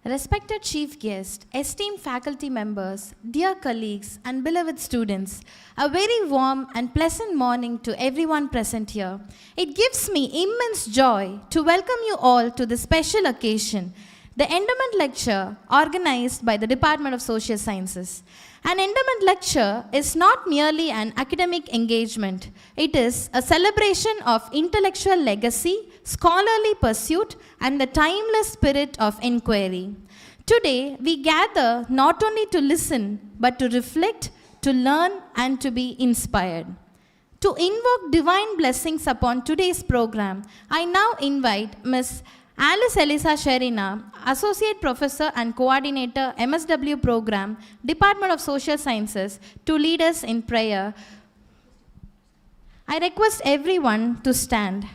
Respected chief guest, esteemed faculty members, dear colleagues, and beloved students, a very warm and pleasant morning to everyone present here. It gives me immense joy to welcome you all to this special occasion, the Endowment Lecture organized by the Department of Social Sciences. An endowment lecture is not merely an academic engagement. It is a celebration of intellectual legacy, scholarly pursuit, and the timeless spirit of inquiry. Today, we gather not only to listen, but to reflect, to learn, and to be inspired. To invoke divine blessings upon today's program, I now invite Ms. Alice Elisa Sherina, Associate Professor and Coordinator, MSW Program, Department of Social Sciences, to lead us in prayer. I request everyone to stand.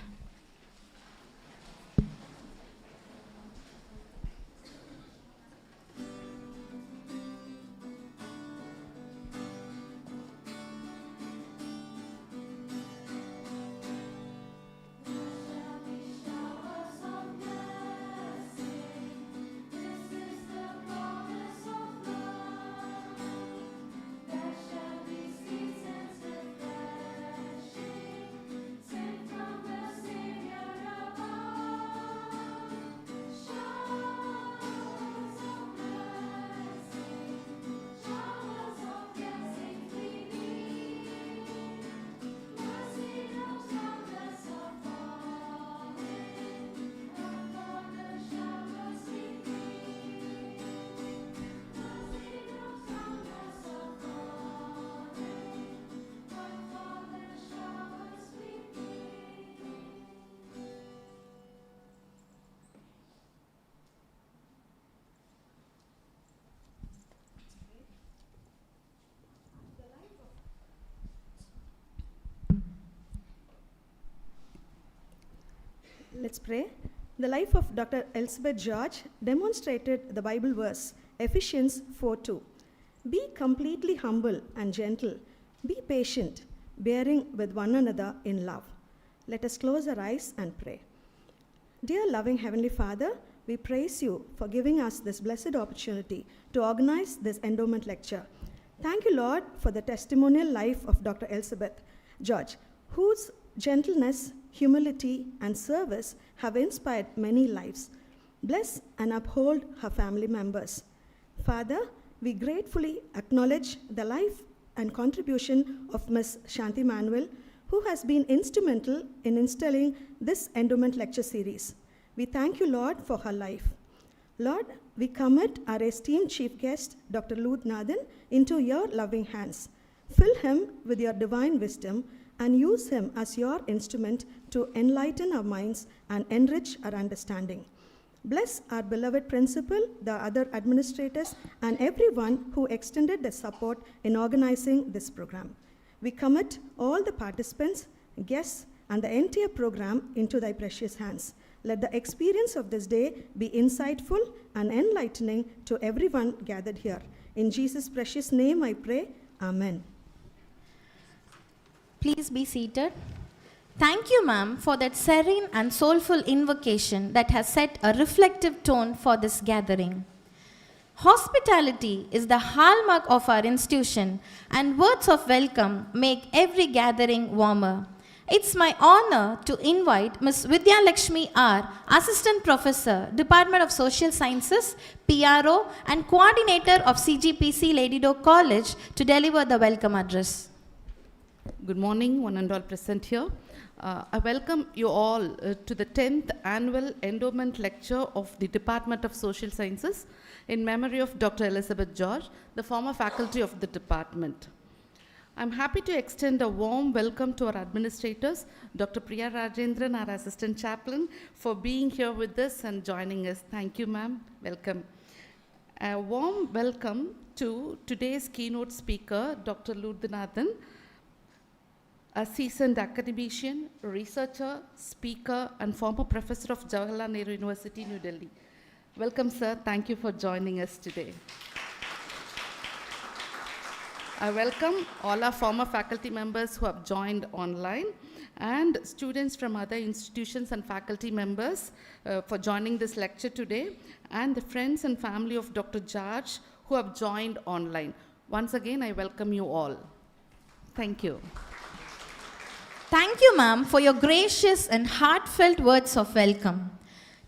Let's pray. The life of Dr. Elizabeth George demonstrated the Bible verse, Ephesians 4:2. Be completely humble and gentle. Be patient, bearing with one another in love. Let us close our eyes and pray. Dear loving Heavenly Father, we praise you for giving us this blessed opportunity to organize this endowment lecture. Thank you, Lord, for the testimonial life of Dr. Elizabeth George, whose gentleness, humility, and service have inspired many lives. Bless and uphold her family members. Father, we gratefully acknowledge the life and contribution of Ms. Shanti Manuel, who has been instrumental in installing this endowment lecture series. We thank you, Lord, for her life. Lord, we commit our esteemed chief guest, Dr. Nathan, into your loving hands. Fill him with your divine wisdom and use him as your instrument to enlighten our minds and enrich our understanding. Bless our beloved principal, the other administrators, and everyone who extended their support in organizing this program. We commit all the participants, guests, and the entire program into thy precious hands. Let the experience of this day be insightful and enlightening to everyone gathered here. In Jesus' precious name I pray, Amen. Please be seated. Thank you, ma'am, for that serene and soulful invocation that has set a reflective tone for this gathering. Hospitality is the hallmark of our institution, and words of welcome make every gathering warmer. It's my honor to invite Ms. Vidya Lakshmi R., Assistant Professor, Department of Social Sciences, PRO, and Coordinator of CGPC Lady Doe College to deliver the welcome address. Good morning, one and all present here. I welcome you all to the 10th Annual Endowment Lecture of the Department of Social Sciences in memory of Dr. Elizabeth George, the former faculty of the department. I'm happy to extend a warm welcome to our administrators, Dr. Priya Rajendran, our Assistant Chaplain, for being here with us and joining us. Thank you, ma'am. Welcome. A warm welcome to today's keynote speaker, Dr. Nathan, a seasoned academician, researcher, speaker, and former professor of Jawaharlal Nehru University, New Delhi. Welcome, sir. Thank you for joining us today. I welcome all our former faculty members who have joined online and students from other institutions and faculty members for joining this lecture today, and the friends and family of Dr. George who have joined online. Once again, I welcome you all. Thank you. Thank you, ma'am, for your gracious and heartfelt words of welcome.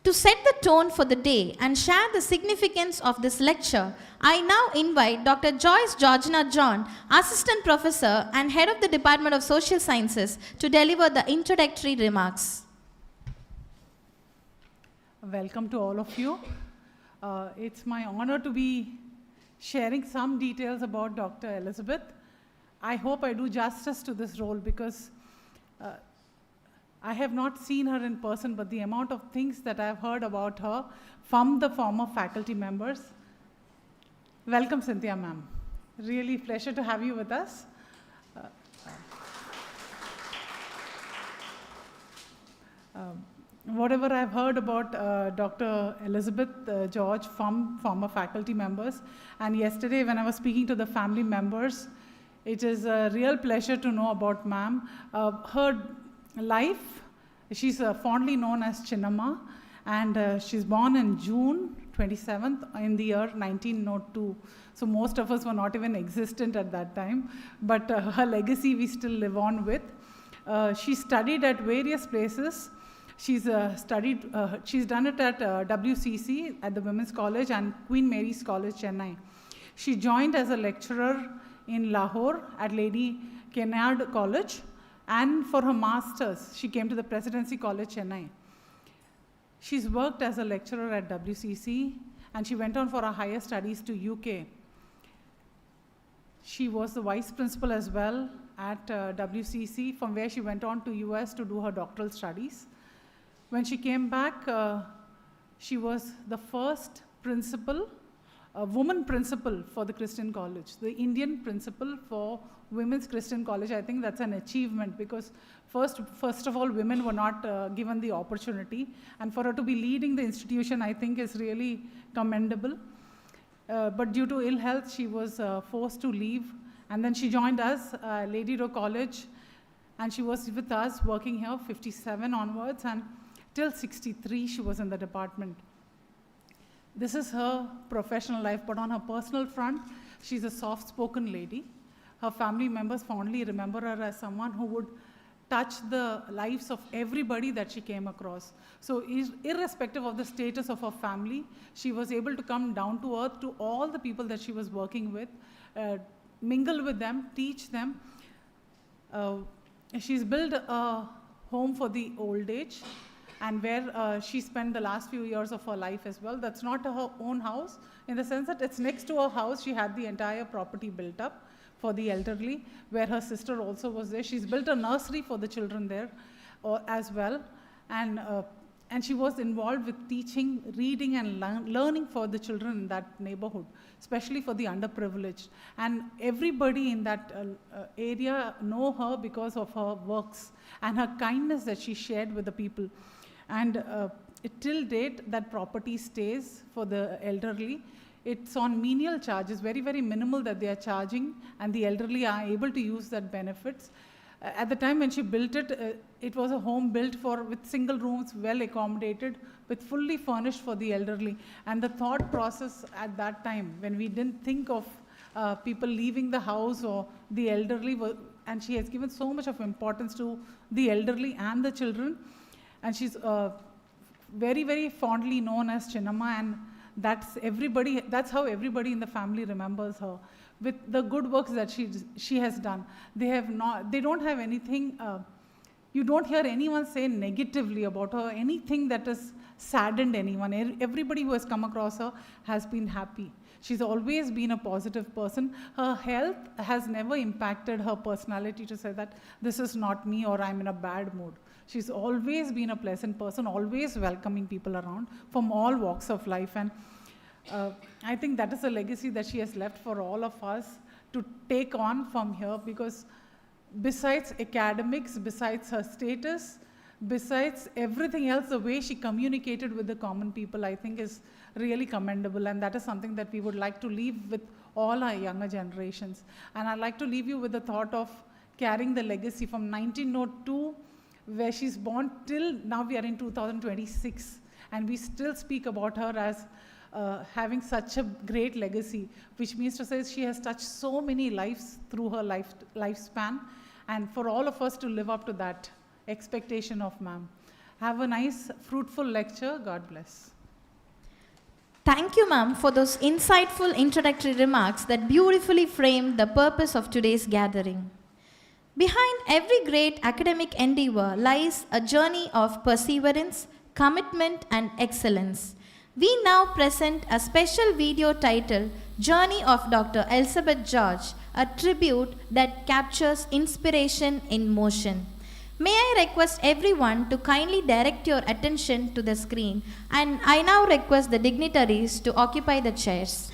To set the tone for the day and share the significance of this lecture, I now invite Dr. Joyce Georgina John, Assistant Professor and Head of the Department of Social Sciences, to deliver the introductory remarks. Welcome to all of you. It's my honor to be sharing some details about Dr. Elizabeth. I hope I do justice to this role because I have not seen her in person, but the amount of things that I've heard about her from the former faculty members. Welcome, Cynthia ma'am. Really pleasure to have you with us. Whatever I've heard about Dr. Elizabeth George from former faculty members, and yesterday when I was speaking to the family members, it is a real pleasure to know about ma'am. Her life, she's fondly known as Chinnamma, and she's born in June 27th in the year 1902. So most of us were not even existent at that time, but her legacy we still live on with. She studied at various places. She's done it at WCC at the Women's College and Queen Mary's College, Chennai. She joined as a lecturer in Lahore at Lady Kennard College, and for her master's, she came to the Presidency College, Chennai. She's worked as a lecturer at WCC, and she went on for her higher studies to UK. She was the vice principal as well at WCC, from where she went on to US to do her doctoral studies. When she came back, she was the first principal, woman principal for the Christian College, the Indian principal for Women's Christian College. I think that's an achievement because first of all, women were not given the opportunity, and for her to be leading the institution, I think is really commendable. But due to ill health, she was forced to leave, and then she joined us, Lady Rowe College, and she was with us working here 57 onwards, and till 63 she was in the department. This is her professional life, but on her personal front, she's a soft-spoken lady. Her family members fondly remember her as someone who would touch the lives of everybody that she came across. So irrespective of the status of her family, she was able to come down to earth to all the people that she was working with, mingle with them, teach them. She's built a home for the old age, and where she spent the last few years of her life as well. That's not her own house, in the sense that it's next to her house. She had the entire property built up for the elderly, where her sister also was there. She's built a nursery for the children there as well. And she was involved with teaching, reading, and learning for the children in that neighborhood, especially for the underprivileged. And everybody in that area know her because of her works and her kindness that she shared with the people. And till date, that property stays for the elderly. It's on menial charges, very, very minimal that they are charging, and the elderly are able to use that benefits. At the time when she built it, it was a home built with single rooms, well accommodated, with fully furnished for the elderly. And the thought process at that time, when we didn't think of people leaving the house or the elderly, and she has given so much of importance to the elderly and the children. And she's very, very fondly known as Chinnamma, and that's how everybody in the family remembers her, with the good works that she has done. They don't have anything, you don't hear anyone say negatively about her, anything that has saddened anyone. Everybody who has come across her has been happy. She's always been a positive person. Her health has never impacted her personality to say that this is not me or I'm in a bad mood. She's always been a pleasant person, always welcoming people around from all walks of life. And I think that is a legacy that she has left for all of us to take on from here, because besides academics, besides her status, besides everything else, the way she communicated with the common people, I think is really commendable, and that is something that we would like to leave with all our younger generations. And I'd like to leave you with the thought of carrying the legacy from 1902, where she's born, till now we are in 2026, and we still speak about her as having such a great legacy, which means to say she has touched so many lives through her lifespan, and for all of us to live up to that expectation of ma'am. Have a nice, fruitful lecture. God bless. Thank you, ma'am, for those insightful introductory remarks that beautifully framed the purpose of today's gathering. Behind every great academic endeavor lies a journey of perseverance, commitment, and excellence. We now present a special video titled Journey of Dr. Elizabeth George, a tribute that captures inspiration in motion. May I request everyone to kindly direct your attention to the screen, and I now request the dignitaries to occupy the chairs.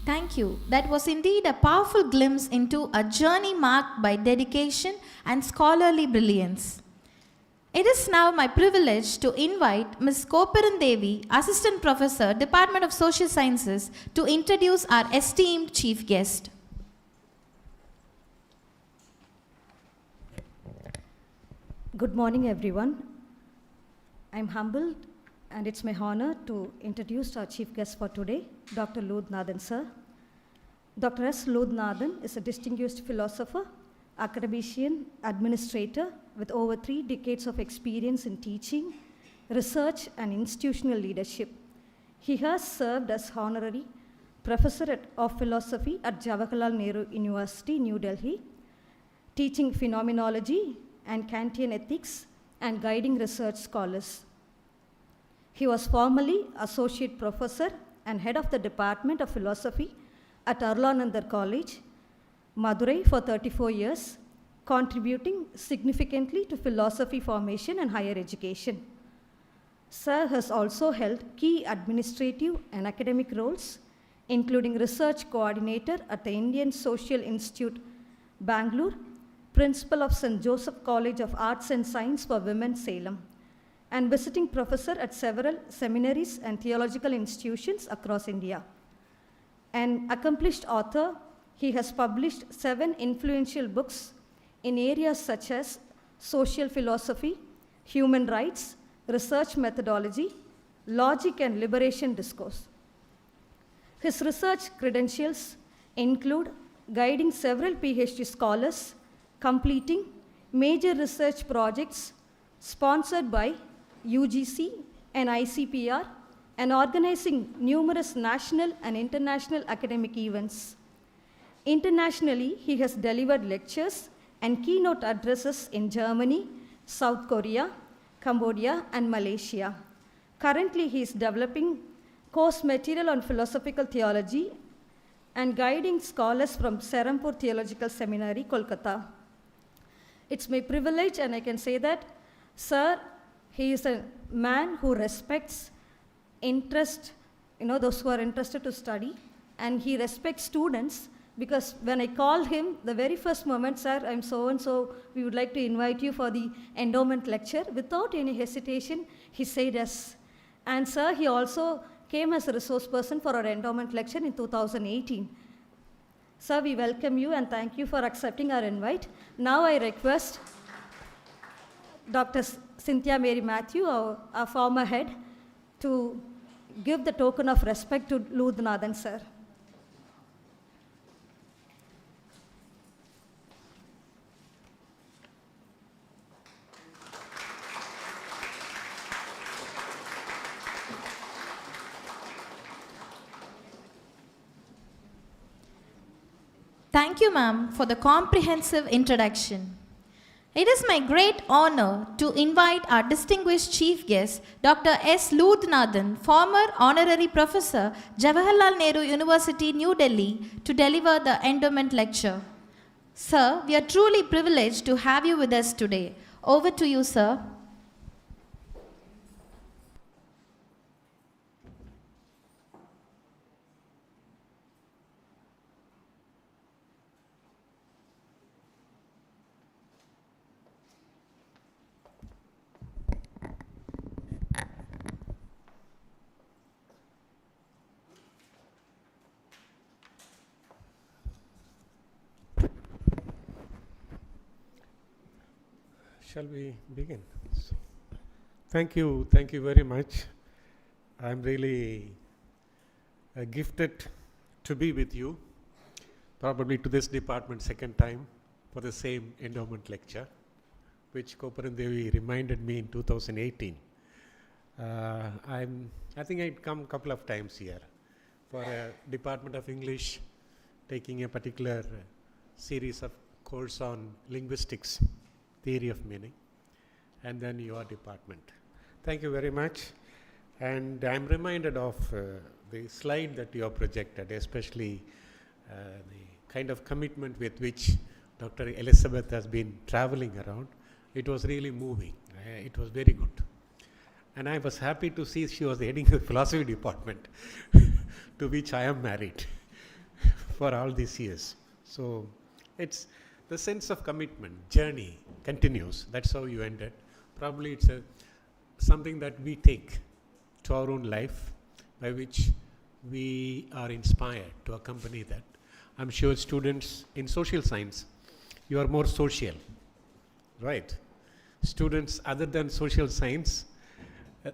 Thank you. That was indeed a powerful glimpse into a journey marked by dedication and scholarly brilliance. It is now my privilege to invite Ms. Koparan Devi, Assistant Professor, Department of Social Sciences, to introduce our esteemed chief guest. Good morning, everyone. I'm humbled, and it's my honor to introduce our chief guest for today, Dr. Lodhnathan, sir. Dr. S. Lodhnathan is a distinguished philosopher, academician, administrator with over 3 decades of experience in teaching, research, and institutional leadership. He has served as honorary professor of philosophy at Jawaharlal Nehru University, New Delhi, teaching phenomenology and Kantian ethics and guiding research scholars. He was formerly associate professor and head of the Department of Philosophy at Arlanandar College, Madurai for 34 years, contributing significantly to philosophy formation and higher education. Sir has also held key administrative and academic roles, including research coordinator at the Indian Social Institute, Bangalore, principal of St. Joseph College of Arts and Science for Women, Salem, and visiting professor at several seminaries and theological institutions across India. An accomplished author, he has published 7 influential books in areas such as social philosophy, human rights, research methodology, logic and liberation discourse. His research credentials include guiding several PhD scholars, completing major research projects sponsored by UGC and ICPR, and organizing numerous national and international academic events. Internationally, he has delivered lectures and keynote addresses in Germany, South Korea, Cambodia, and Malaysia. Currently, he is developing course material on philosophical theology and guiding scholars from Serampur Theological Seminary, Kolkata. It's my privilege, and I can say that, sir, he is a man who respects interest, those who are interested to study, and he respects students, because when I called him, the very first moment, sir, I'm so-and-so, we would like to invite you for the endowment lecture. Without any hesitation, he said yes. And sir, he also came as a resource person for our endowment lecture in 2018. Sir, we welcome you and thank you for accepting our invite. Now I request Dr. Cynthia Mary Matthew, our former head, to give the token of respect to Ludnathan, sir. Thank you, ma'am, for the comprehensive introduction. It is my great honor to invite our distinguished chief guest, Dr. S. Ludnathan, former honorary professor, Jawaharlal Nehru University, New Delhi, to deliver the endowment lecture. Sir, we are truly privileged to have you with us today. Over to you, sir. Shall we begin? Thank you very much. I'm really gifted to be with you, probably to this department second time for the same endowment lecture, which Koparan Devi reminded me in 2018. I think I'd come a couple of times here for a Department of English, taking a particular series of course on linguistics, theory of meaning, and then your department. Thank you very much. And I'm reminded of the slide that you have projected, especially the kind of commitment with which Dr. Elizabeth has been traveling around. It was really moving. It was very good. And I was happy to see she was heading the philosophy department, to which I am married for all these years. So it's the sense of commitment, journey continues. That's how you ended. Probably it's something that we take to our own life, by which we are inspired to accompany that. I'm sure students in social science, you are more social, right? Students other than social science,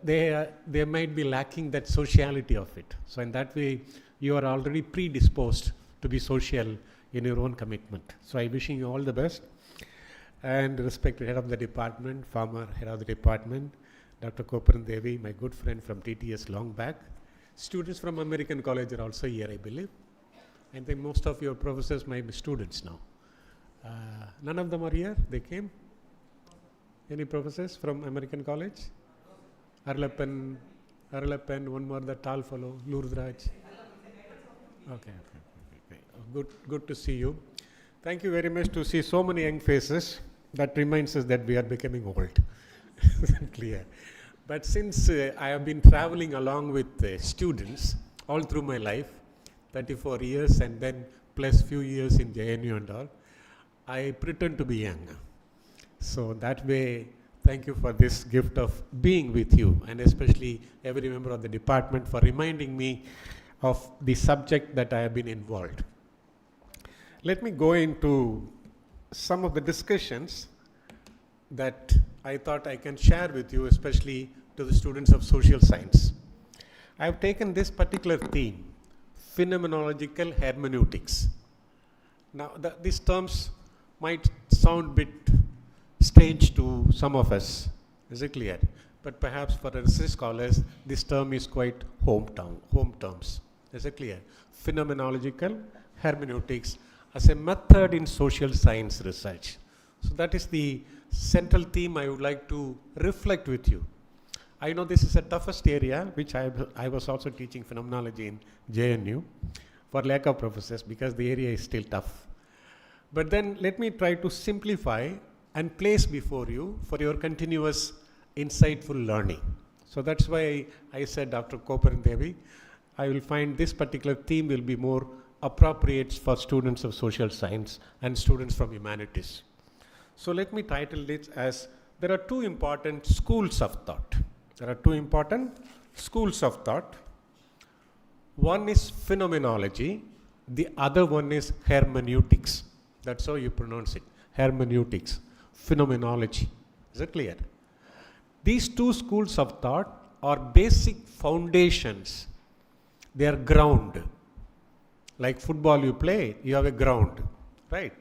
they might be lacking that sociality of it. So in that way, you are already predisposed to be social in your own commitment. So I'm wishing you all the best. And respected head of the department, former head of the department, Dr. Koparan Devi, my good friend from TTS long back. Students from American College are also here, I believe. I think most of your professors might be students now. None of them are here? They came? Any professors from American College? Arlapan, one more, the tall fellow, Lurdraj. Okay. Good to see you. Thank you very much to see so many young faces. That reminds us that we are becoming old. Clear. But since I have been traveling along with students all through my life, 34 years and then plus few years in JNU and all, I pretend to be young. So that way, Thank you for this gift of being with you, and especially every member of the department for reminding me of the subject that I have been involved. Let me go into some of the discussions that I thought I can share with you, especially to the students of social science. I have taken this particular theme, phenomenological hermeneutics. Now, these terms might sound a bit strange to some of us, is it clear? But perhaps for research scholars, this term is quite home terms. Is it clear? Phenomenological hermeneutics as a method in social science research. So that is the central theme I would like to reflect with you. I know this is the toughest area, which I was also teaching phenomenology in JNU for lack of professors because the area is still tough. But then let me try to simplify and place before you for your continuous insightful learning. So that's why I said Dr. Koparan Devi, I will find this particular theme will be more appropriate for students of social science and students from humanities. So let me title it as there are two important schools of thought. There are two important schools of thought. One is phenomenology, the other one is hermeneutics. That's how you pronounce it, hermeneutics, phenomenology. Is it clear? These two schools of thought are basic foundations. They are ground. Like football you play, you have a ground, right?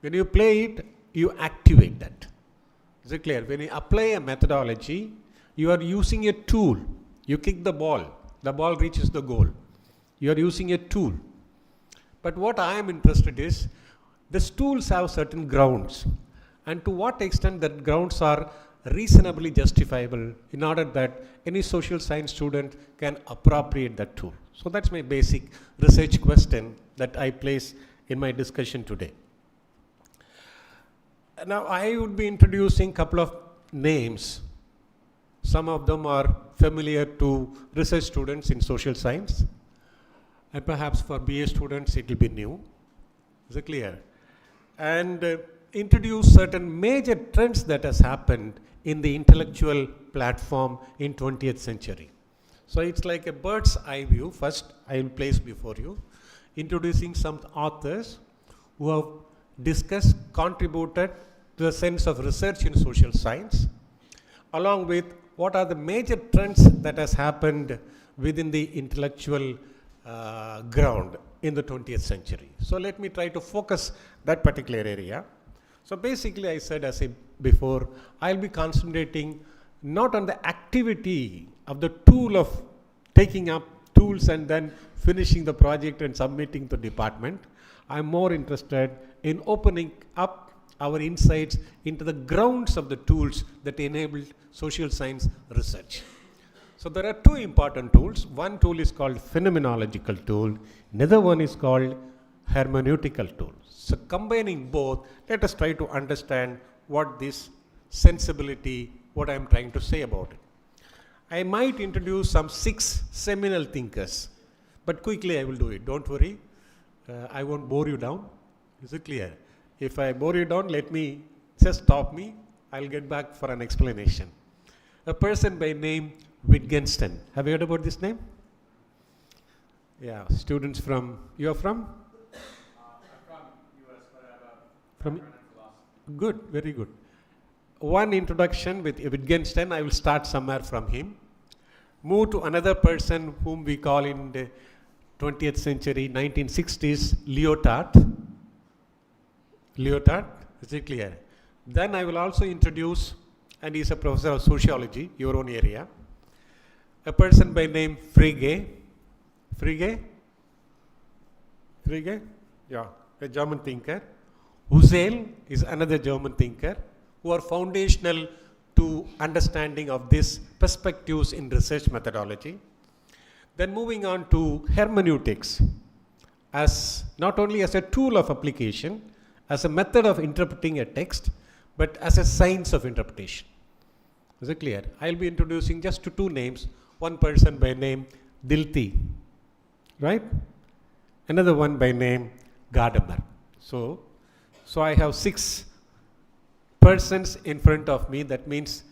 When you play it, you activate that. Is it clear? When you apply a methodology, you are using a tool. You kick the ball reaches the goal. You are using a tool. But what I am interested is, these tools have certain grounds, and to what extent that grounds are reasonably justifiable in order that any social science student can appropriate that tool. So that's my basic research question that I place in my discussion today. Now I would be introducing a couple of names. Some of them are familiar to research students in social science, and perhaps for BA students it will be new. Is it clear? And introduce certain major trends that has happened in the intellectual platform in 20th century. So it's like a bird's eye view. First, I will place before you, introducing some authors who have discussed, contributed to the sense of research in social science, along with what are the major trends that has happened within the intellectual ground in the 20th century. So let me try to focus that particular area. So basically I said as before, I'll be concentrating not on the activity of the tool of taking up tools and then finishing the project and submitting to department. I'm more interested in opening up our insights into the grounds of the tools that enabled social science research. So there are two important tools. One tool is called phenomenological tool. Another one is called hermeneutical tool. So combining both, let us try to understand what this sensibility, what I am trying to say about it. I might introduce some 6 seminal thinkers, but quickly I will do it. Don't worry. I won't bore you down. Is it clear? If I bore you down, just stop me. I'll get back for an explanation. A person by name Wittgenstein. Have you heard about this name? Yeah, students from, you are from? I'm from US, but I have a background in philosophy. Good, very good. One introduction with Wittgenstein, I will start somewhere from him. Move to another person whom we call in the 20th century, 1960s, Lyotard. Lyotard, is it clear? Then I will also introduce, and he is a professor of sociology, your own area, a person by name Frege. Frege? Yeah, a German thinker. Husserl is another German thinker, who are foundational to understanding of these perspectives in research methodology. Then moving on to hermeneutics, as not only as a tool of application, as a method of interpreting a text, but as a science of interpretation. Is it clear? I'll be introducing just 2 names, one person by name Dilthey, right? Another one by name Gadamer. So I have 6 persons in front of me. That means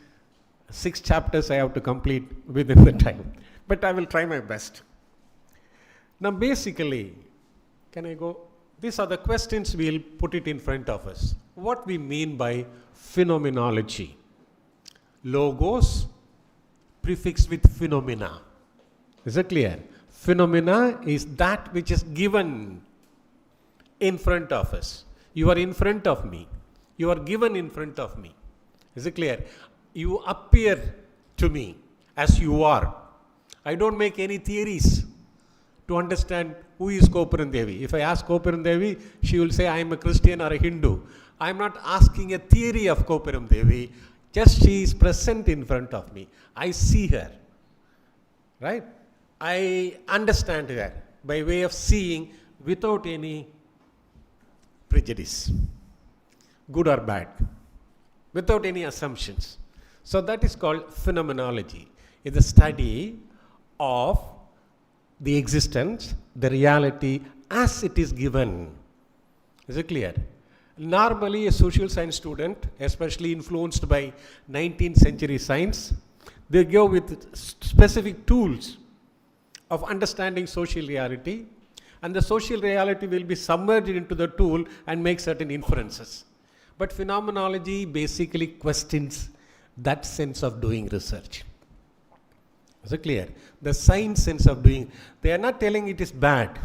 6 chapters I have to complete within the time. But I will try my best. Now basically, can I go? These are the questions we'll put it in front of us. What we mean by phenomenology. Logos prefixed with phenomena. Is it clear? Phenomena is that which is given in front of us. You are in front of me. You are given in front of me. Is it clear? You appear to me as you are. I don't make any theories to understand who is Kopuram Devi. If I ask Kopuram Devi, she will say I am a Christian or a Hindu. I am not asking a theory of Kopuram Devi. Just she is present in front of me. I see her. Right? I understand her by way of seeing without any prejudice, good or bad, without any assumptions. So that is called phenomenology. It's the study of the existence, the reality as it is given. Is it clear? Normally a social science student, especially influenced by 19th century science, they go with specific tools of understanding social reality, and the social reality will be submerged into the tool and make certain inferences. But phenomenology basically questions that sense of doing research. Is it clear? The science sense of doing, they are not telling it is bad,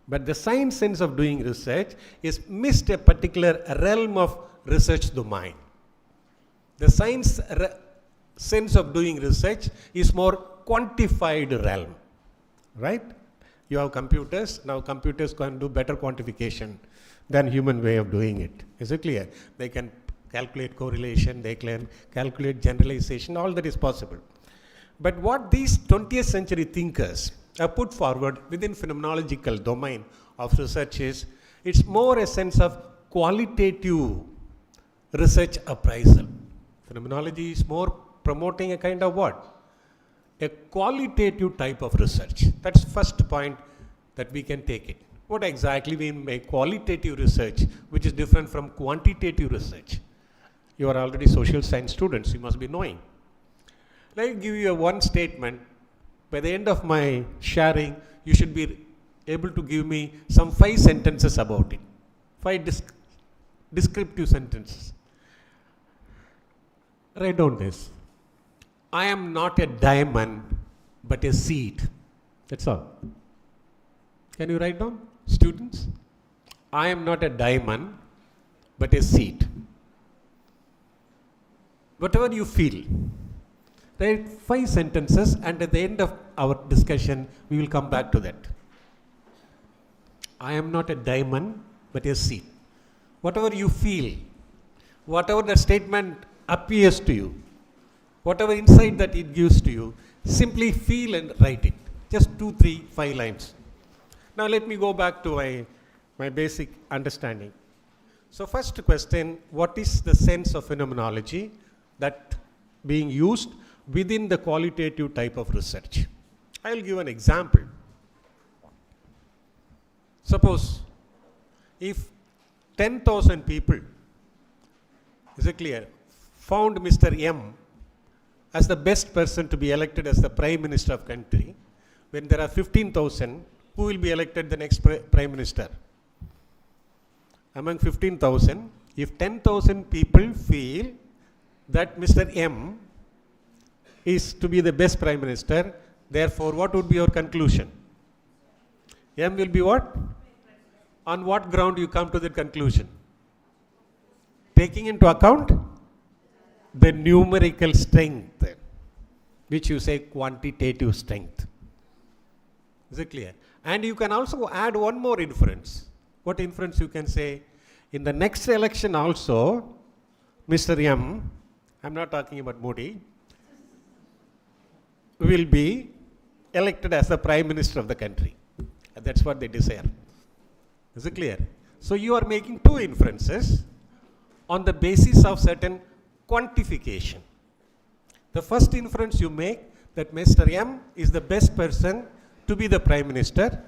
but the science sense of doing research is missed a particular realm of research domain. The science sense of doing research is more quantified realm, right? You have computers, now computers can do better quantification than human way of doing it. Is it clear? They can calculate correlation, they can calculate generalization, all that is possible. But what these 20th century thinkers have put forward within phenomenological domain of research is, it's more a sense of qualitative research appraisal. Phenomenology is more promoting a kind of what? A qualitative type of research. That's first point that we can take it. What exactly we mean by qualitative research, which is different from quantitative research? You are already social science students, you must be knowing. Let me give you one statement. By the end of my sharing, you should be able to give me some 5 sentences about it. 5 descriptive sentences. Write down this. I am not a diamond, but a seed. That's all. Can you write down, students? I am not a diamond, but a seed. Whatever you feel, write 5 sentences, and at the end of our discussion, we will come back to that. I am not a diamond, but a seed. Whatever you feel, whatever the statement appears to you, whatever insight that it gives to you, simply feel and write it. Just 2, 3, 5 lines. Now let me go back to my basic understanding. So first question, what is the sense of phenomenology that being used within the qualitative type of research? I will give an example. Suppose if 10,000 people, is it clear, found Mr. M as the best person to be elected as the Prime Minister of country, when there are 15,000, who will be elected the next Prime Minister? Among 15,000, if 10,000 people feel that Mr. M is to be the best Prime Minister, therefore what would be your conclusion? M will be what? On what ground you come to that conclusion? Taking into account the numerical strength, which you say quantitative strength. Is it clear? And you can also add one more inference. What inference you can say? In the next election also, Mr. M, I'm not talking about Modi, will be elected as the Prime Minister of the country. And that's what they desire. Is it clear? So you are making 2 inferences on the basis of certain quantification. The first inference you make that Mr. M is the best person to be the Prime Minister.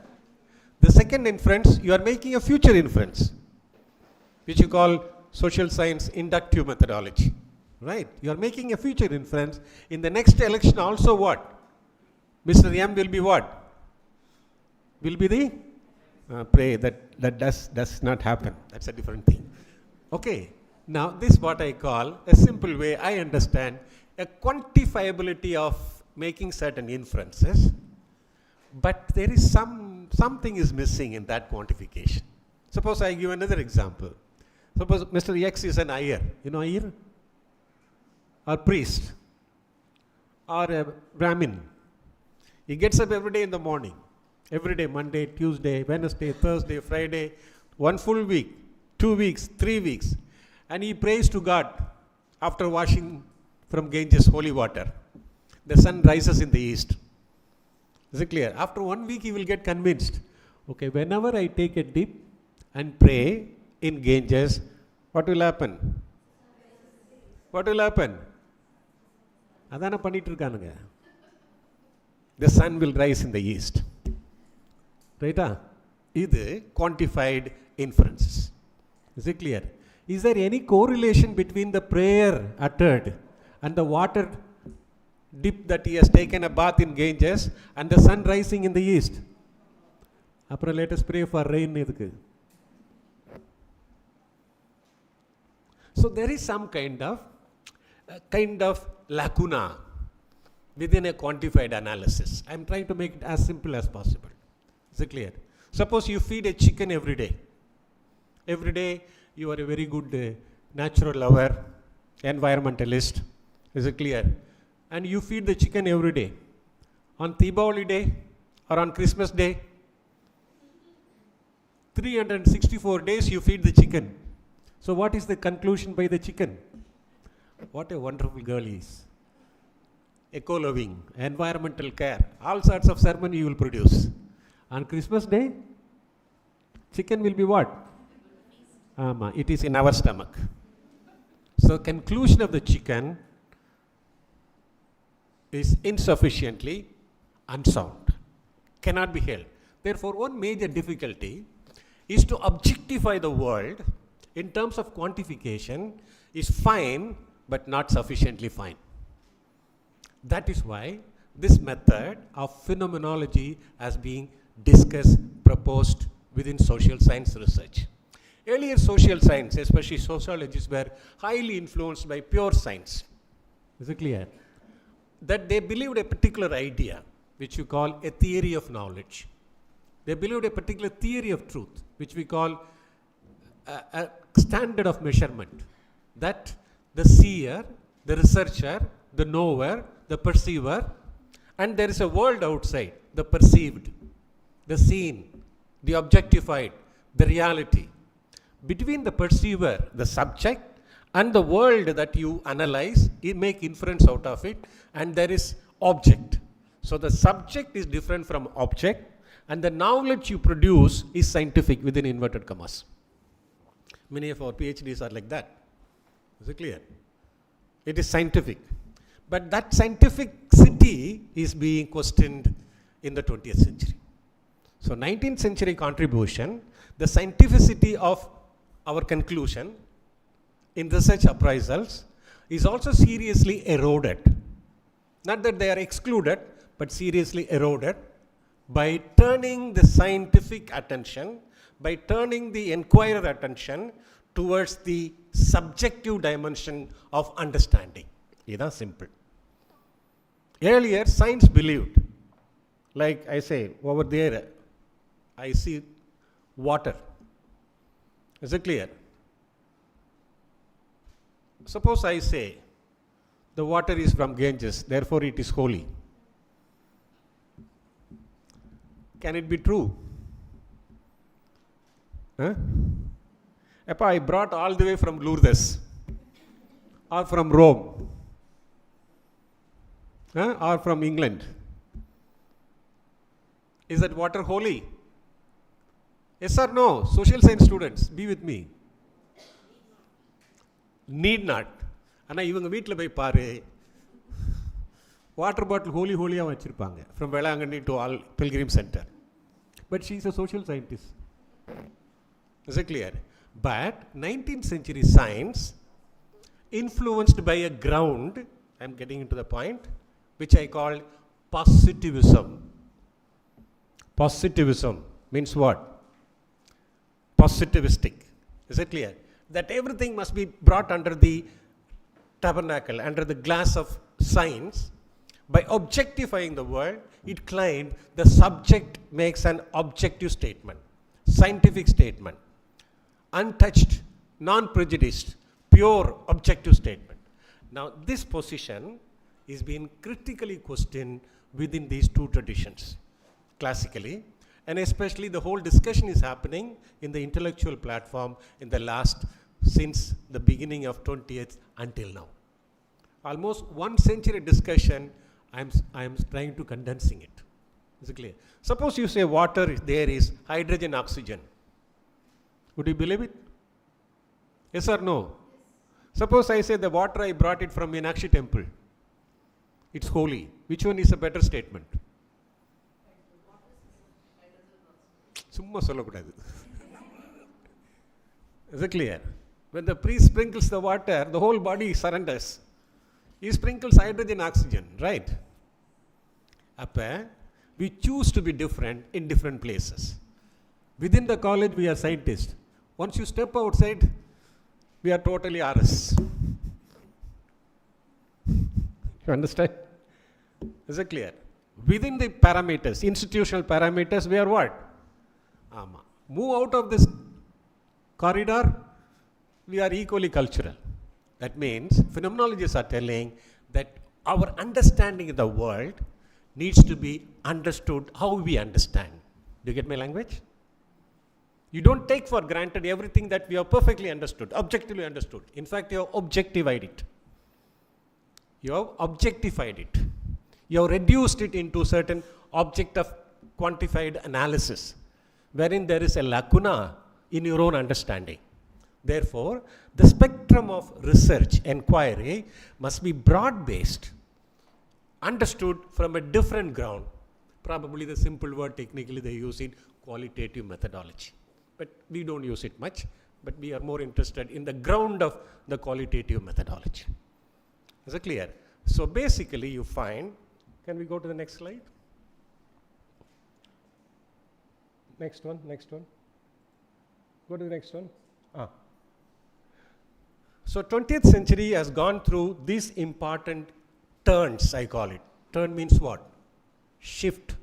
The second inference, you are making a future inference, which you call social science inductive methodology, right? You are making a future inference. In the next election also what? Mr. M will be what? Will be the? Pray that does not happen. That's a different thing. Okay. Now, this is what I call a simple way I understand a quantifiability of making certain inferences, but there is something is missing in that quantification. Suppose I give another example. Suppose Mr. X is an Iyer. You know Iyer? Or priest. Or a Brahmin. He gets up every day in the morning. Every day, Monday, Tuesday, Wednesday, Thursday, Friday, 1 full week, 2 weeks, 3 weeks. And he prays to God after washing from Ganges holy water. The sun rises in the east. Is it clear? After 1 week, he will get convinced. Okay, whenever I take a dip and pray in Ganges, what will happen? What will happen? Adana pannittu irukanga. The sun will rise in the east. Right? This quantified inferences. Is it clear? Is there any correlation between the prayer uttered and the water dip that he has taken a bath in Ganges and the sun rising in the east? Apra let us pray for rain. So there is some kind of lacuna within a quantified analysis. I am trying to make it as simple as possible. Is it clear? Suppose you feed a chicken every day. Every day you are a very good natural lover, environmentalist. Is it clear? And you feed the chicken every day. On Deepavali day or on Christmas day, 364 days you feed the chicken. So what is the conclusion by the chicken? What a wonderful girl he is. Eco-loving, environmental care, all sorts of sermon you will produce. On Christmas day, chicken will be what? It is in our stomach. So conclusion of the chicken is insufficiently unsound, cannot be held. Therefore, one major difficulty is to objectify the world in terms of quantification is fine but not sufficiently fine. That is why this method of phenomenology has been discussed, proposed within social science research. Earlier social science, especially sociologists, were highly influenced by pure science. Is it clear? That they believed a particular idea, which you call a theory of knowledge. They believed a particular theory of truth, which we call a standard of measurement. That the seer, the researcher, the knower, the perceiver, and there is a world outside, the perceived, the seen, the objectified, the reality. Between the perceiver, the subject, and the world that you analyze, you make inference out of it, and there is object. So the subject is different from object, and the knowledge you produce is scientific within inverted commas. Many of our PhDs are like that. Is it clear? It is scientific. But that scientificity is being questioned in the 20th century. So 19th century contribution, the scientificity of our conclusion in research appraisals is also seriously eroded. Not that they are excluded, but seriously eroded by turning the scientific attention, by turning the inquirer attention towards the subjective dimension of understanding. It's simple. Earlier, science believed, like I say, over there, I see water. Is it clear? Suppose I say, the water is from Ganges, therefore it is holy. Can it be true? I brought all the way from Lourdes or from Rome or from England. Is that water holy? Yes or no? Social science students, be with me. Need not. ஆனால் இவங்க வீட்டில் போய் பாரு, water bottle holy வச்சிருப்பாங்க from Velangani to all pilgrim center. But she is a social scientist. Is it clear? But 19th century science, influenced by a ground, I'm getting into the point, which I call positivism. Positivism means what? Positivistic. Is it clear? That everything must be brought under the tabernacle, under the glass of science. By objectifying the world, it claimed the subject makes an objective statement, scientific statement, untouched, non-prejudiced, pure objective statement. Now, this position is being critically questioned within these two traditions, classically, and especially the whole discussion is happening in the intellectual platform in the last, since the beginning of 20th until now. Almost 1 century discussion, I am trying to condensing it. Is it clear? Suppose you say water there is hydrogen, oxygen. Would you believe it? Yes or no? Suppose I say the water I brought it from Meenakshi temple. It's holy. Which one is a better statement? Summa sollakudadu. Is it clear? When the priest sprinkles the water, the whole body surrenders. He sprinkles hydrogen, oxygen, right? Appa, we choose to be different in different places. Within the college, we are scientists. Once you step outside, we are totally RS. You understand? Is it clear? Within the parameters, institutional parameters, we are what? Move out of this corridor, we are equally cultural. That means phenomenologists are telling that our understanding of the world needs to be understood how we understand. Do you get my language? You don't take for granted everything that we have perfectly understood, objectively understood. In fact, you have objectified it. You have objectified it. You have reduced it into certain object of quantified analysis, wherein there is a lacuna in your own understanding. Therefore, the spectrum of research, inquiry must be broad-based, understood from a different ground. Probably the simple word technically they use it, qualitative methodology. But we don't use it much, but we are more interested in the ground of the qualitative methodology. Is it clear? So basically you find, can we go to the next slide? Next one. Go to the next one. So 20th century has gone through these important turns, I call it. Turn means what? Shift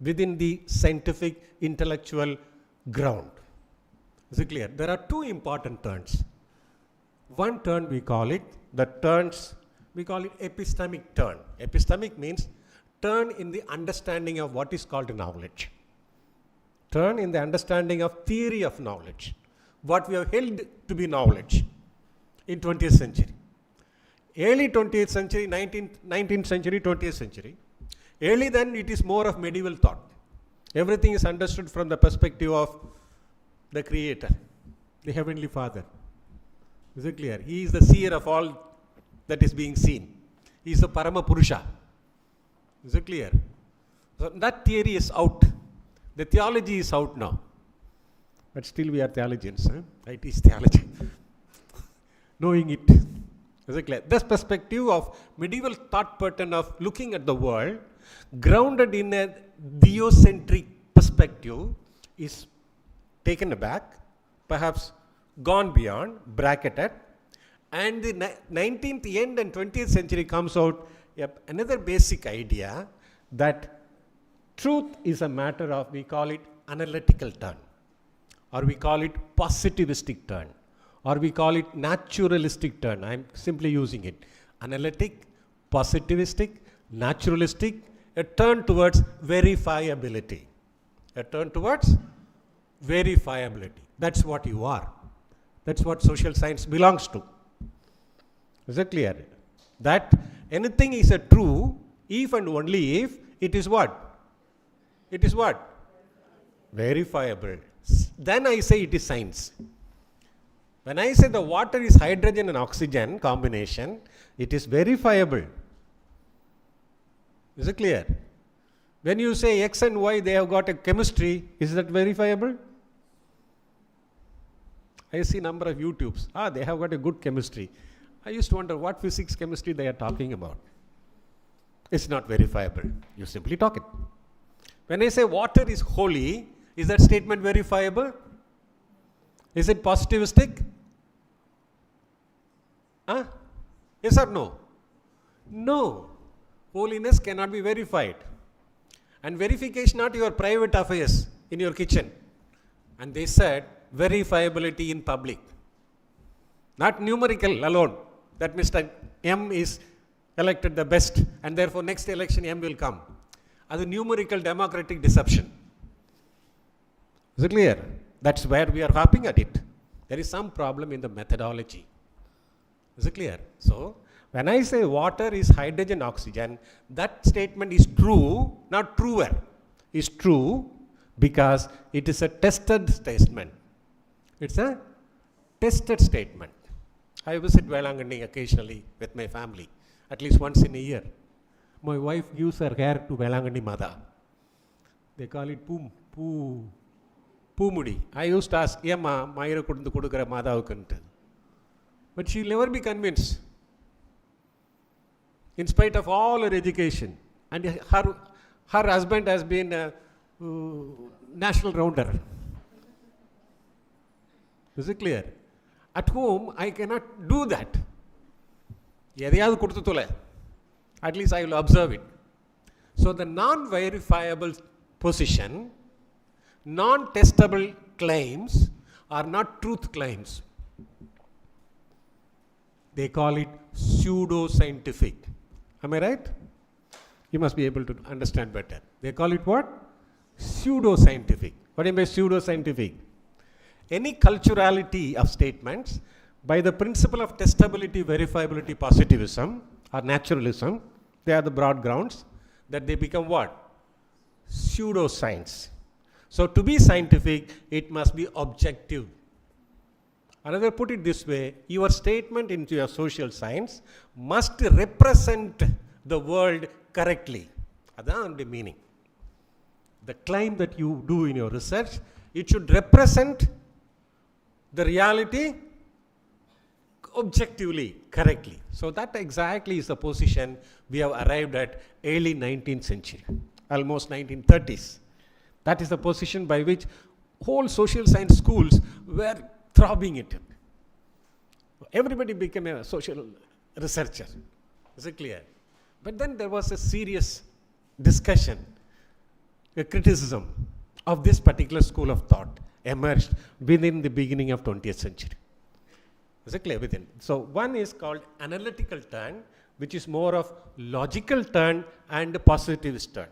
within the scientific intellectual ground. Is it clear? There are two important turns. One turn we call it, we call it epistemic turn. Epistemic means turn in the understanding of what is called knowledge. Turn in the understanding of theory of knowledge. What we have held to be knowledge in 20th century. Early 20th century, 19th century, 20th century. Early then it is more of medieval thought. Everything is understood from the perspective of the Creator, the Heavenly Father. Is it clear? He is the seer of all that is being seen. He is the Parama Purusha. Is it clear? So that theory is out. The theology is out now. But still we are theologians. It is theology. Knowing it. Is it clear? This perspective of medieval thought pattern of looking at the world, grounded in a theocentric perspective, is taken aback, perhaps gone beyond, bracketed, and the 19th end and 20th century comes out another basic idea that truth is a matter of, we call it analytical turn, or we call it positivistic turn, or we call it naturalistic turn. I am simply using it. Analytic, positivistic, naturalistic, a turn towards verifiability. A turn towards verifiability. That's what you are. That's what social science belongs to. Is it clear? That anything is a true if and only if it is what? It is what? Verifiable. Then I say it is science. When I say the water is hydrogen and oxygen combination, it is verifiable. Is it clear? When you say X and Y, they have got a chemistry, is that verifiable? I see number of YouTubes. They have got a good chemistry. I used to wonder what physics, chemistry they are talking about. It's not verifiable. You simply talk it. When I say water is holy, is that statement verifiable? Is it positivistic? Yes or no? No. Holiness cannot be verified. And verification not your private affairs in your kitchen. And they said verifiability in public. Not numerical alone. That Mr. M is elected the best and therefore next election M will come. As a numerical democratic deception. Is it clear? That's where we are hopping at it. There is some problem in the methodology. Is it clear? So, when I say water is hydrogen oxygen, that statement is true, not truer. Is true because it is a tested statement. It's a tested statement. I visit Velangani occasionally with my family, at least once in a year. My wife gives her hair to Velangani Mother. They call it Pumudi. I used to ask, Yamma, Mayra kudundu kudukara Mada ukantu. But she'll never be convinced. In spite of all her education. And her husband has been a national rounder. Is it clear? At home, I cannot do that. At least I will observe it. So the non-verifiable position, non-testable claims are not truth claims. They call it pseudo-scientific. Am I right? You must be able to understand better. They call it what? Pseudo-scientific. What do you mean by pseudo-scientific? Any culturality of statements by the principle of testability, verifiability, positivism or naturalism, they are the broad grounds that they become what? Pseudoscience. So to be scientific, it must be objective. Another put it this way, your statement into your social science must represent the world correctly. That's the meaning. The claim that you do in your research, it should represent the reality objectively, correctly. So that exactly is the position we have arrived at early 19th century, almost 1930s. That is the position by which whole social science schools were throbbing it. Everybody became a social researcher. Is it clear? But then there was a serious discussion, a criticism of this particular school of thought emerged within the beginning of 20th century. Is it clear? Within. So one is called analytical turn, which is more of logical turn and positivist turn.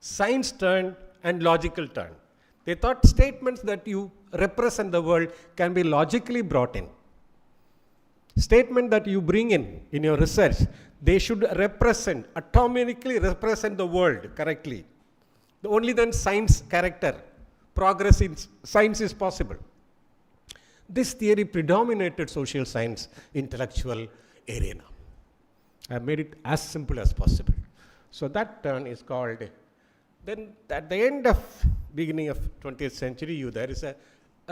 Science turn and logical turn. They thought statements that you represent the world can be logically brought in. Statement that you bring in your research, they should represent, atomically represent the world correctly. Only then science character, progress in science is possible. This theory predominated social science intellectual arena. I have made it as simple as possible. So that turn is called, then at the end of beginning of 20th century, there is a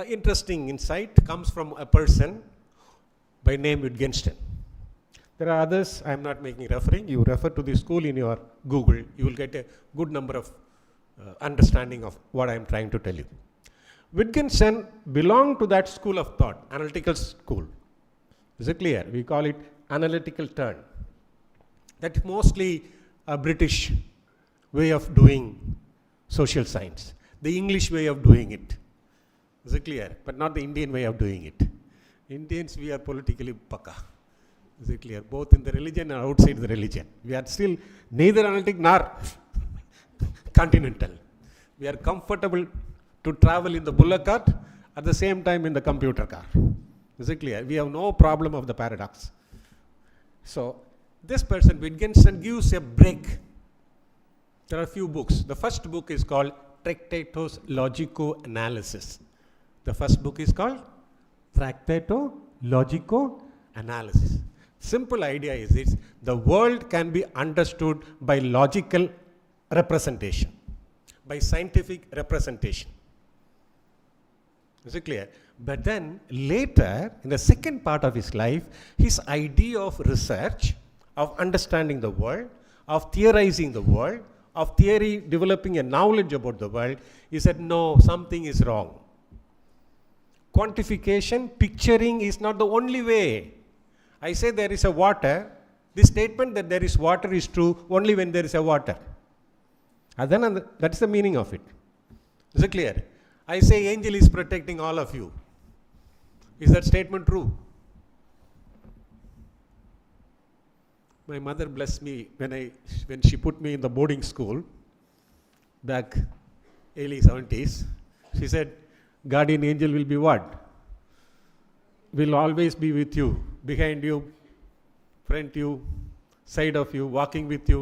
interesting insight comes from a person by name Wittgenstein. There are others, I am not referring, you refer to the school in your Google, you will get a good number of understanding of what I am trying to tell you. Wittgenstein belonged to that school of thought, analytical school. Is it clear? We call it analytical turn. That's mostly a British way of doing social science. The English way of doing it. Is it clear? But not the Indian way of doing it. Indians, we are politically pakka. Is it clear? Both in the religion and outside the religion. We are still neither analytic nor continental. We are comfortable to travel in the bullock cart at the same time in the computer car. Is it clear? We have no problem of the paradox. So, this person, Wittgenstein, gives a break. There are a few books. The first book is called Tractatus Logico-Analysis. The first book is called Tractatus Logico-Analysis. Simple idea is this, the world can be understood by logical representation, by scientific representation. Is it clear? But then later, in the second part of his life, his idea of research, of understanding the world, of theorizing the world, of theory developing a knowledge about the world, he said, no, something is wrong. Quantification, picturing is not the only way. I say there is a water. This statement that there is water is true only when there is a water. And then that's the meaning of it. Is it clear? I say angel is protecting all of you. Is that statement true? My mother blessed me when she put me in the boarding school back early 70s. She said, guardian angel will be what? Will always be with you, behind you, front you, side of you, walking with you.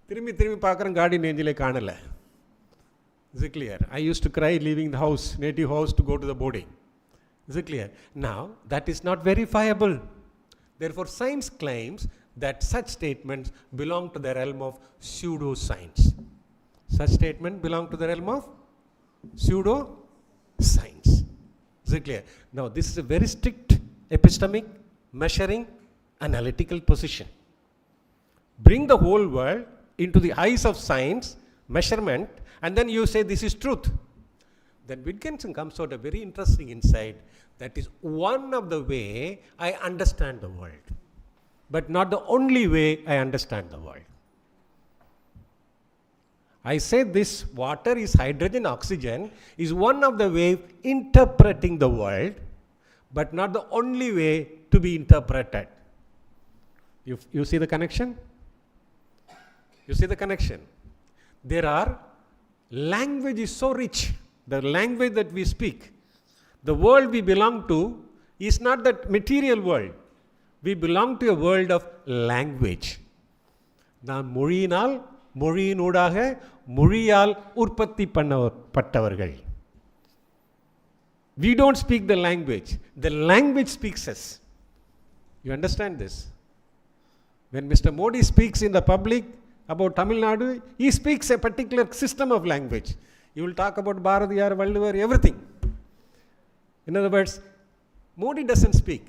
திரும்பி பார்க்குறேன் guardian angel காணல. Is it clear? I used to cry leaving the house, native house, to go to the boarding. Is it clear? Now, that is not verifiable. Therefore, science claims that such statements belong to the realm of pseudoscience. Such statements belong to the realm of pseudoscience. Is it clear? Now, this is a very strict epistemic, measuring, analytical position. Bring the whole world into the eyes of science, measurement, and then you say this is truth. Then Wittgenstein comes out a very interesting insight. That is one of the way I understand the world, but not the only way I understand the world. I say this water is hydrogen, oxygen is one of the ways interpreting the world, but not the only way to be interpreted. You see the connection? You see the connection? There are, language is so rich, the language that we speak, the world we belong to is not that material world. We belong to a world of language. நான் மொழியினூடாக மொழியால் உற்பத்தி பண்ணப்பட்டவர்கள். We don't speak the language. The language speaks us. You understand this? When Mr. Modi speaks in the public about Tamil Nadu, he speaks a particular system of language. He will talk about Bharatiyar, Valluvar, everything. In other words, Modi doesn't speak.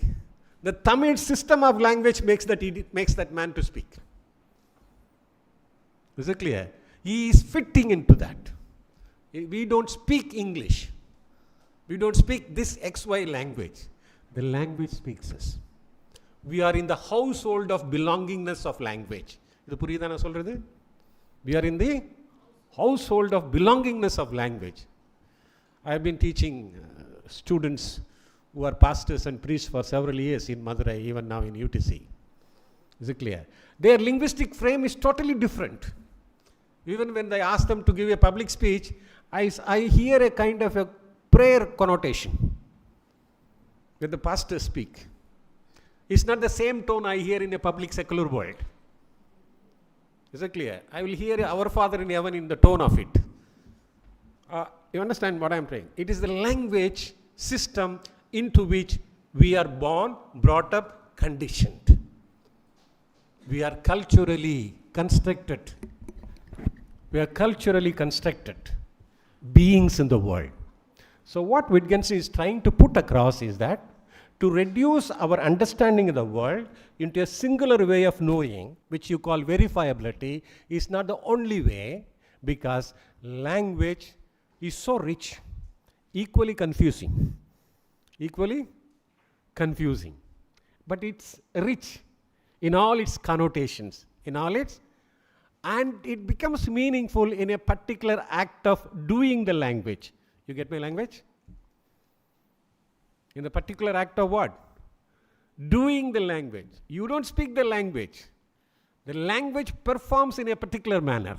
The Tamil system of language makes that man to speak. Is it clear? He is fitting into that. We don't speak English. We don't speak this XY language. The language speaks us. We are in the household of belongingness of language. We are in the household of belongingness of language. I have been teaching students who are pastors and priests for several years in Madurai, even now in UTC. Is it clear? Their linguistic frame is totally different. Even when I ask them to give a public speech, I hear a kind of a prayer connotation when the pastors speak. It's not the same tone I hear in a public secular world. Is it clear? I will hear Our Father in Heaven in the tone of it. You understand what I am saying? It is the language system into which we are born, brought up, conditioned. We are culturally constructed. We are culturally constructed beings in the world. So what Wittgenstein is trying to put across is that to reduce our understanding of the world into a singular way of knowing, which you call verifiability, is not the only way, because language is so rich, equally confusing. Equally confusing. But it's rich in all its connotations, and it becomes meaningful in a particular act of doing the language. You get my language? In the particular act of what? Doing the language. You don't speak the language. The language performs in a particular manner.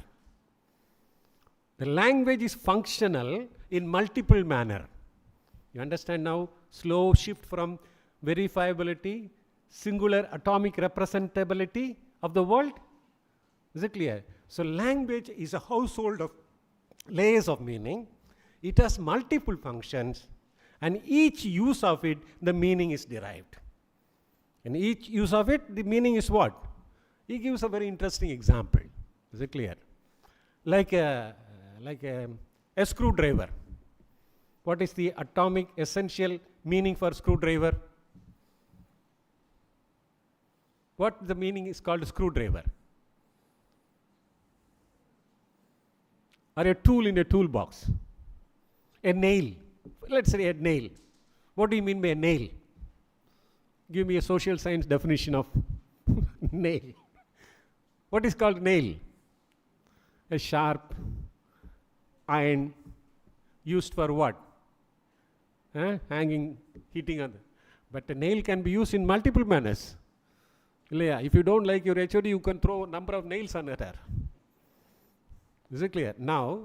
The language is functional in multiple manner. You understand now? Slow shift from verifiability, singular atomic representability of the world. Is it clear? So language is a household of layers of meaning. It has multiple functions, and each use of it, the meaning is derived. And each use of it, the meaning is what? He gives a very interesting example. Is it clear? Like a screwdriver. What is the atomic essential meaning for screwdriver? What the meaning is called screwdriver? Or a tool in a toolbox. A nail. Let's say a nail. What do you mean by a nail? Give me a social science definition of nail. What is called nail? A sharp iron used for what? Hanging, heating on. But a nail can be used in multiple manners. If you don't like your HOD, you can throw a number of nails on her. Is it clear? Now,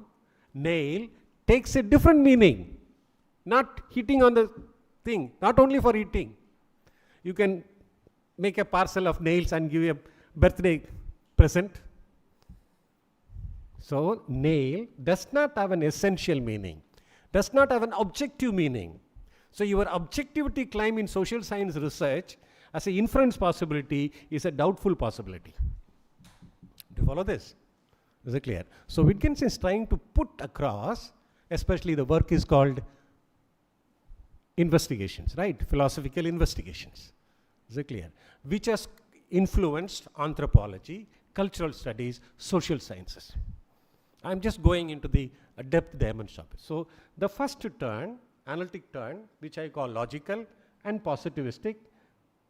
nail takes a different meaning. Not hitting on the thing, not only for eating. You can make a parcel of nails and give a birthday present. So, nail does not have an essential meaning, does not have an objective meaning. So, your objectivity claim in social science research as an inference possibility is a doubtful possibility. Do you follow this? Is it clear? So, Wittgenstein is trying to put across, especially the work is called investigations, right? Philosophical investigations. Is it clear? Which has influenced anthropology, cultural studies, social sciences. I'm just going into the depth dimension of it. So, the first turn, analytic turn, which I call logical and positivistic,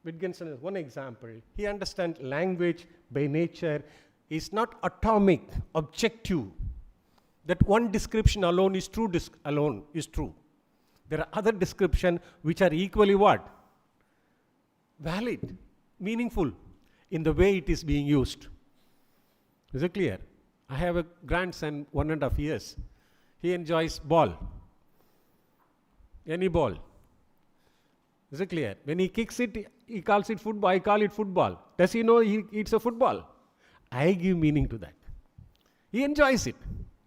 Wittgenstein is one example. He understands language by nature is not atomic, objective. That one description alone is true, There are other descriptions which are equally what? Valid, meaningful in the way it is being used. Is it clear? I have a grandson, 1.5 years. He enjoys ball. Any ball. Is it clear? When he kicks it, he calls it football. I call it football. Does he know it's a football? I give meaning to that. He enjoys it.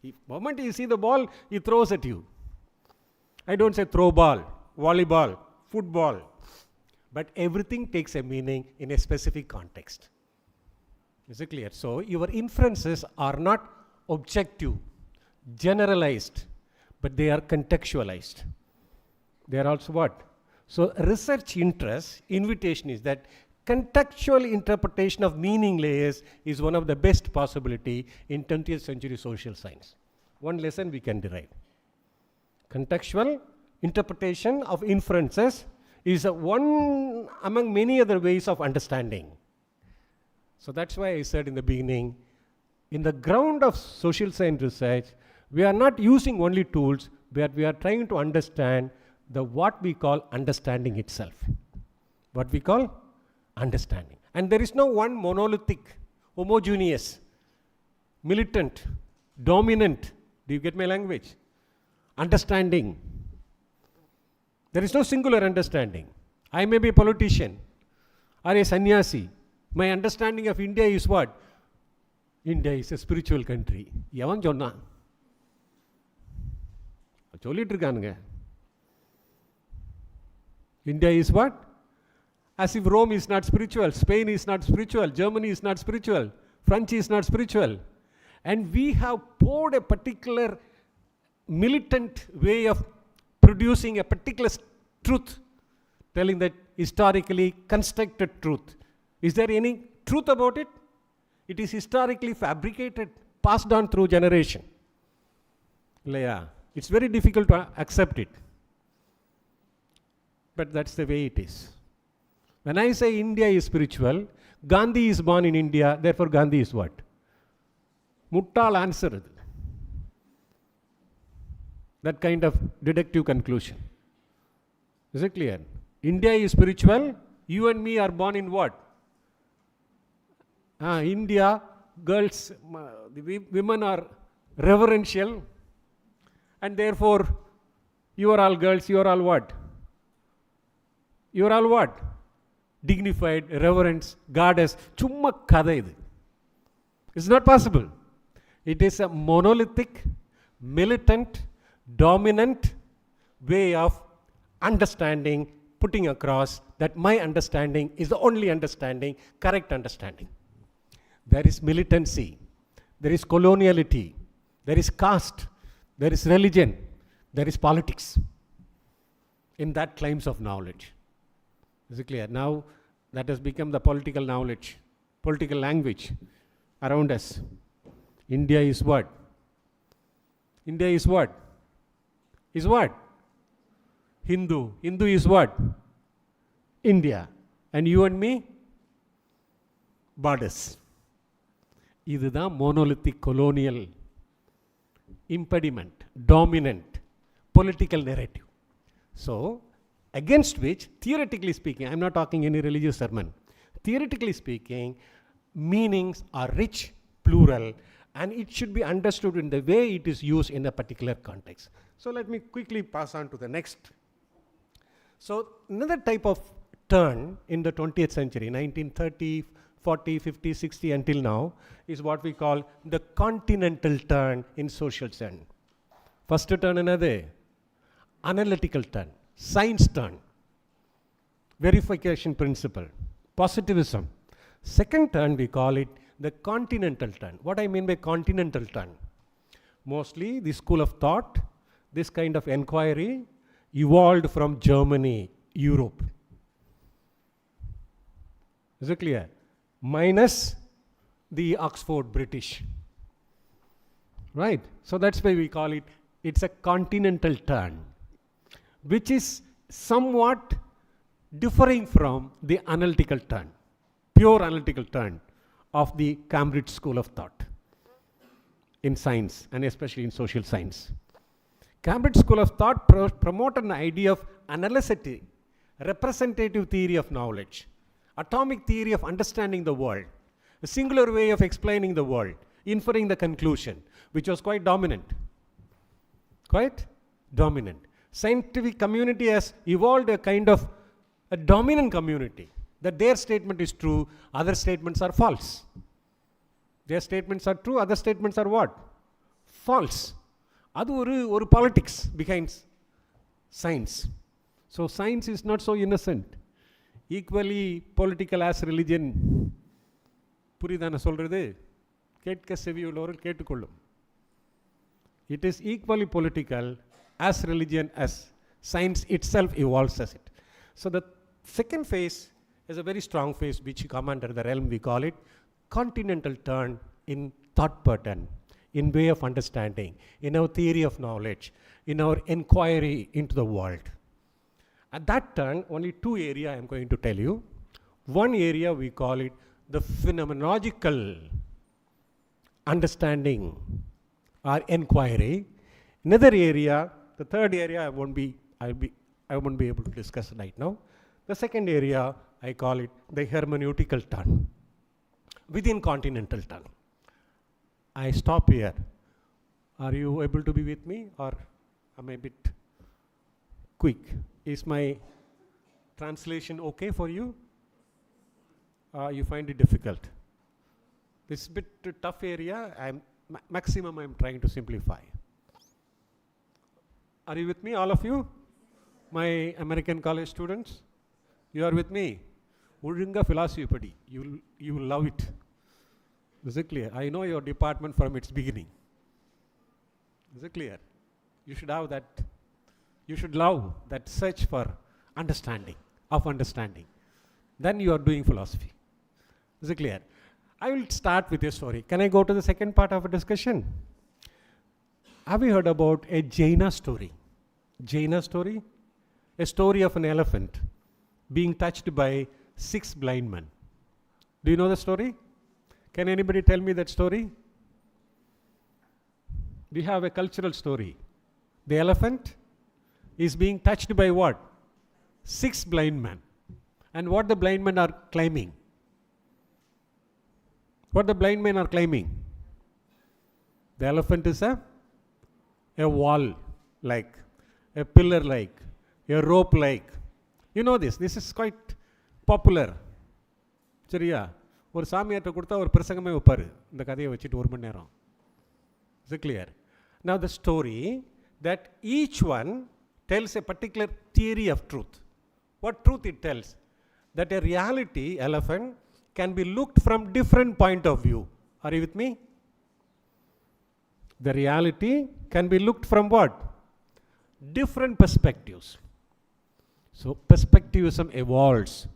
The moment you see the ball, he throws at you. I don't say throw ball, volleyball, football. But everything takes a meaning in a specific context. Is it clear? So, your inferences are not objective, generalized, but they are contextualized. They are also what? So, research interest, invitation is that contextual interpretation of meaning layers is one of the best possibility in 20th century social science. One lesson we can derive. Contextual interpretation of inferences is one among many other ways of understanding. So that's why I said in the beginning, in the ground of social science research, we are not using only tools, but we are trying to understand what we call understanding itself. What we call understanding. And there is no one monolithic, homogeneous, militant, dominant, do you get my language? Understanding. There is no singular understanding. I may be a politician or a sannyasi. My understanding of India is what? India is a spiritual country. எவன் சொன்னான்? சொல்லிட்டு இருக்கானுங்க. India is what? As if Rome is not spiritual, Spain is not spiritual, Germany is not spiritual, French is not spiritual. And we have poured a particular militant way of producing a particular truth, telling that historically constructed truth. Is there any truth about it? It is historically fabricated, passed on through generation. Yeah, it's very difficult to accept it. But that's the way it is. When I say India is spiritual, Gandhi is born in India, therefore Gandhi is what? Muttal answer. That kind of deductive conclusion. Is it clear? India is spiritual, you and me are born in what? India, girls, the women are reverential, and therefore you are all girls, you are all what? You are all what? Dignified, reverence, goddess. Chumma kada idu. It's not possible. It is a monolithic, militant, dominant way of understanding, putting across that my understanding is the only understanding, correct understanding. There is militancy, there is coloniality, there is caste, there is religion, there is politics. in that claims of knowledge. Is it clear? Now that has become the political knowledge, political language around us. India is what? India is what? Is what? Hindu. Hindu is what? India. And you and me? Borders. இதுதான் monolithic colonial impediment, dominant political narrative. So, against which, theoretically speaking, I'm not talking any religious sermon, theoretically speaking, meanings are rich, plural, and it should be understood in the way it is used in a particular context. So let me quickly pass on to the next. So another type of turn in the 20th century, 1930, 40, 50, 60 until now, is what we call the continental turn in social turn. First turn another, analytical turn, science turn, verification principle, positivism. Second turn we call it the continental turn. What I mean by continental turn? Mostly the school of thought, this kind of inquiry evolved from Germany, Europe. Is it clear? Minus the Oxford British. Right? So that's why we call it, it's a continental turn, which is somewhat differing from the analytical turn, pure analytical turn of the Cambridge School of Thought in science and especially in social science. Cambridge School of Thought promoted an idea of analyticity, representative theory of knowledge, atomic theory of understanding the world, a singular way of explaining the world, inferring the conclusion, which was quite dominant. Quite dominant. Scientific community has evolved a kind of a dominant community, that their statement is true, other statements are false. Their statements are true, other statements are what? False. That's one politics behind science. So science is not so innocent. Equally political as religion. புரியுதான சொல்றது? கேட்க செவியுள்ளவர்கள் கேட்டுக்கொள்ளும். It is equally political as religion as science itself evolves as it. So the second phase is a very strong phase which come under the realm, we call it continental turn in thought pattern, in way of understanding, in our theory of knowledge, in our inquiry into the world. At that turn, only two areas I am going to tell you. One area we call it the phenomenological understanding or inquiry. Another area, the third area I won't be able to discuss right now. The second area I call it the hermeneutical turn within continental turn. I stop here. Are you able to be with me, or am I a bit quick? Is my translation okay for you? You find it difficult? This is a bit tough area. Maximum I'm trying to simplify. Are you with me, all of you? My American college students? You are with me? Udunga philosophy padi. You will love it. Is it clear? I know your department from its beginning. Is it clear? You should have that. You should love that search for understanding, of understanding. Then you are doing philosophy. Is it clear? I will start with a story. Can I go to the second part of a discussion? Have you heard about a Jaina story? Jaina story? A story of an elephant being touched by 6 blind men. Do you know the story? Can anybody tell me that story? We have a cultural story. The elephant is being touched by what? 6 blind men. And what the blind men are claiming? What the blind men are claiming? The elephant is a wall like, a pillar like, a rope like. You know this. This is quite popular. சரியா? ஒரு சாமியார்ட்ட கொடுத்தா ஒரு பிரசங்கமே வைப்பாரு இந்த கதையை வச்சுட்டு 1 மணி நேரம். Is it clear? Now the story that each one tells a particular theory of truth. What truth it tells? That a reality, elephant, can be looked from different point of view. Are you with me? The reality can be looked from what? Different perspectives. So perspectivism evolves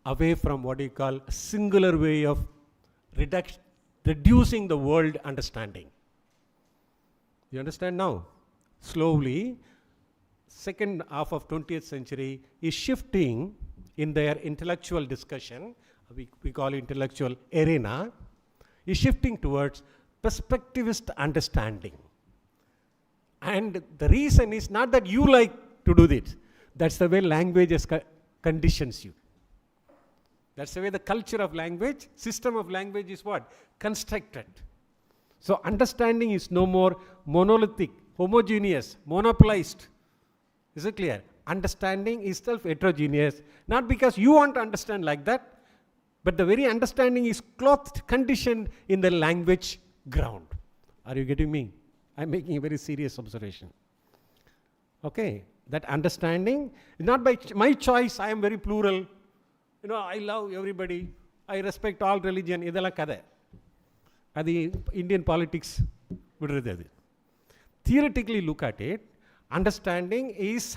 away from what you call a singular way of reducing the world understanding. You understand now? Slowly, second half of 20th century is shifting in their intellectual discussion, we call it intellectual arena, is shifting towards perspectivist understanding. And the reason is not that you like to do this. That's the way language conditions you. That's the way the culture of language, system of language is what? Constructed. So understanding is no more monolithic, homogeneous, monopolized. Is it clear? Understanding is self-heterogeneous, not because you want to understand like that, but the very understanding is clothed, conditioned in the language ground. Are you getting me? I'm making a very serious observation. Okay, that understanding is not by my choice. I am very plural. You know, I love everybody. I respect all religion. Idella kada. Adi Indian politics. Theoretically look at it. Understanding is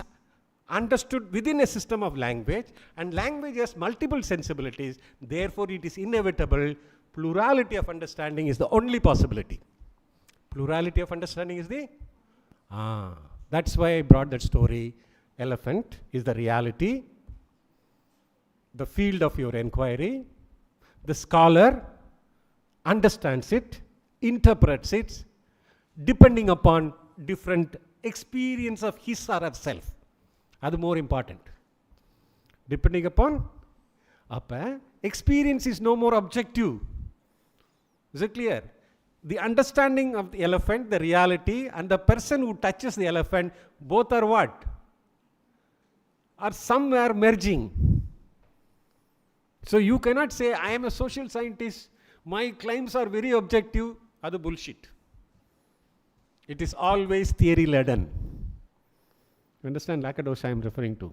understood within a system of language, and language has multiple sensibilities. Therefore, it is inevitable. Plurality of understanding is the only possibility. Plurality of understanding is the that's why I brought that story. Elephant is the reality, the field of your inquiry. The scholar understands it, interprets it, depending upon different experience of his or herself. That's more important. Depending upon, experience is no more objective. Is it clear? The understanding of the elephant, the reality, and the person who touches the elephant, both are what? Are somewhere merging. So you cannot say, I am a social scientist, my claims are very objective. That's bullshit. It is always theory-laden. You understand Lacados I am referring to?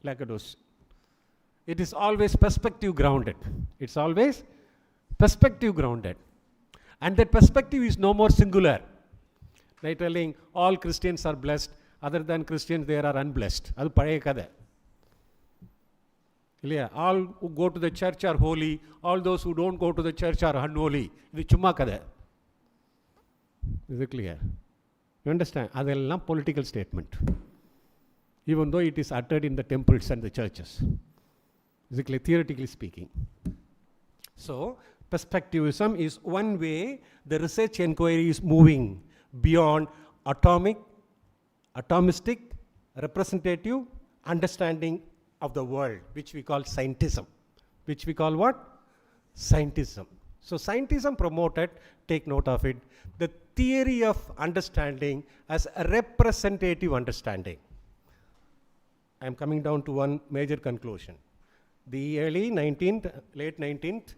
Lacados. It is always perspective grounded. It's always perspective grounded. And that perspective is no more singular. Like telling all Christians are blessed, other than Christians they are unblessed. That's pazhaya kada. All who go to the church are holy, all those who don't go to the church are unholy. This is chumma kada. Is it clear? You understand? That's a political statement. Even though it is uttered in the temples and the churches. Is it clear? Theoretically speaking. So, perspectivism is one way the research inquiry is moving beyond atomistic, representative understanding of the world, which we call scientism. Which we call what? Scientism. So scientism promoted, take note of it, the theory of understanding as a representative understanding. I am coming down to one major conclusion. The early 19th, late 19th,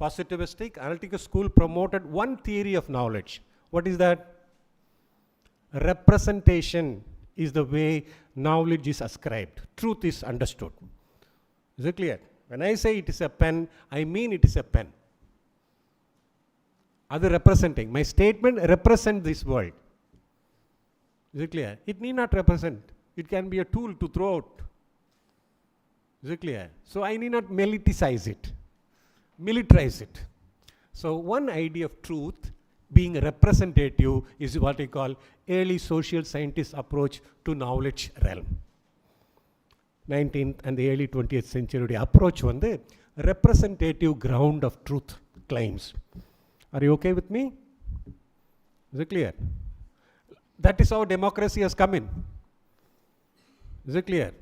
positivistic analytical school promoted one theory of knowledge. What is that? Representation is the way knowledge is ascribed. Truth is understood. Is it clear? When I say it is a pen, I mean it is a pen. Other representing. My statement represents this world. Is it clear? It need not represent. It can be a tool to throw out. Is it clear? So I need not militarize it. So one idea of truth being representative is what I call early social scientist approach to knowledge realm. 19th and the early 20th century approach வந்து representative ground of truth claims. Are you okay with me? Is it clear? That is how democracy has come in. Is it clear?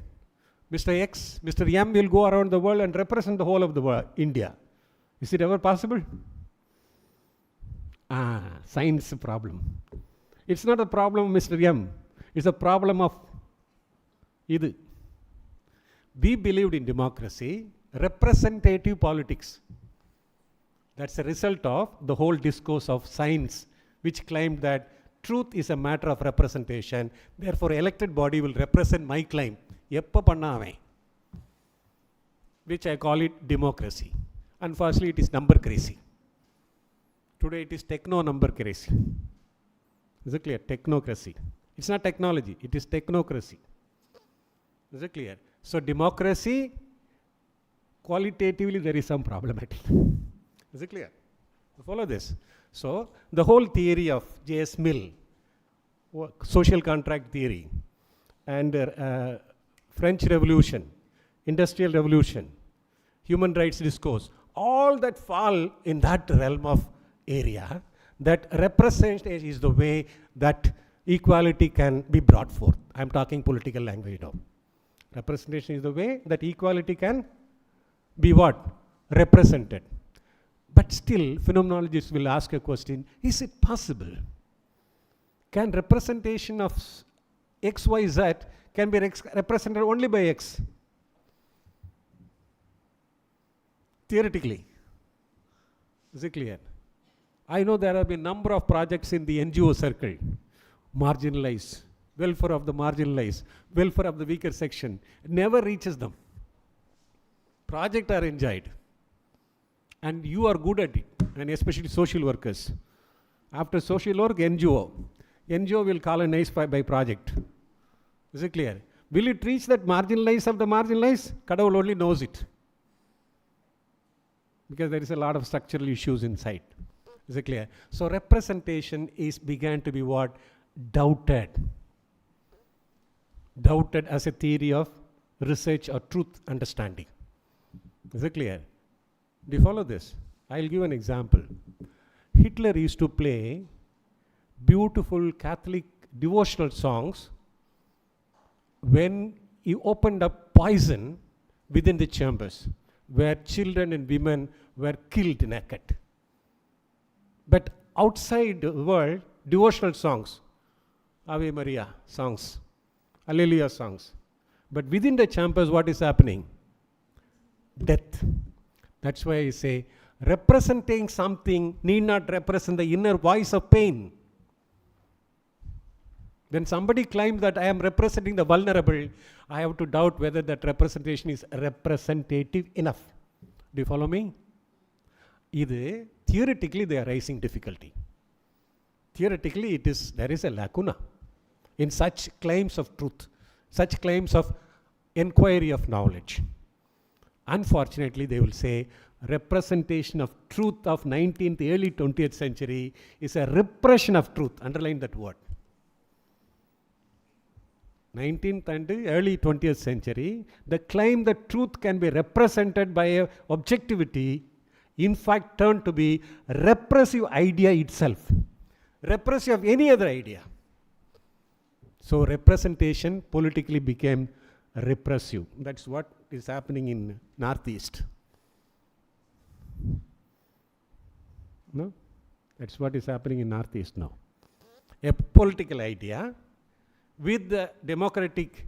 Mr. X, Mr. M will go around the world and represent the whole of the world, India. Is it ever possible? Science problem. It's not a problem of Mr. M. It's a problem of idu. We believed in democracy, representative politics. That's a result of the whole discourse of science, which claimed that truth is a matter of representation. Therefore, elected body will represent my claim. Eppa panna aven. Which I call it democracy. Unfortunately, it is number crazy. Today, it is techno-number crazy. Is it clear? Technocracy. It's not technology. It is technocracy. Is it clear? So democracy, qualitatively there is some problematic. Is it clear? You follow this? So the whole theory of J.S. Mill, social contract theory, and French Revolution, Industrial Revolution, human rights discourse, all that fall in that realm of area, that representation is the way that equality can be brought forth. I'm talking political language now. Representation is the way that equality can be what? Represented. But still, phenomenologists will ask a question, is it possible? Can representation of X, Y, Z can be represented only by X? Theoretically. Is it clear? I know there have been a number of projects in the NGO circle, marginalized, welfare of the marginalized, welfare of the weaker section. It never reaches them. Projects are enjoyed. And you are good at it, and especially social workers. After social work, NGO. NGO will colonize by project. Is it clear? Will it reach that marginalized of the marginalized? Kadavul only knows it. Because there is a lot of structural issues inside. Is it clear? So representation began to be what? Doubted. Doubted as a theory of research or truth understanding. Is it clear? Do you follow this? I'll give an example. Hitler used to play beautiful Catholic devotional songs when he opened up poison within the chambers, where children and women were killed naked. But outside the world, devotional songs, Ave Maria songs, Alleluia songs. But within the chambers, what is happening? Death. That's why I say, representing something need not represent the inner voice of pain. When somebody claims that I am representing the vulnerable, I have to doubt whether that representation is representative enough. Do you follow me? Theoretically, they are raising difficulty. Theoretically, there is a lacuna in such claims of truth, such claims of inquiry of knowledge. Unfortunately, they will say representation of truth of 19th, early 20th century is a repression of truth. Underline that word. 19th and early 20th century, the claim that truth can be represented by a objectivity, in fact, turned to be repressive idea itself. Repressive of any other idea. So representation politically became repressive. That's what is happening in Northeast. No? That's what is happening in Northeast now. A political idea with the democratic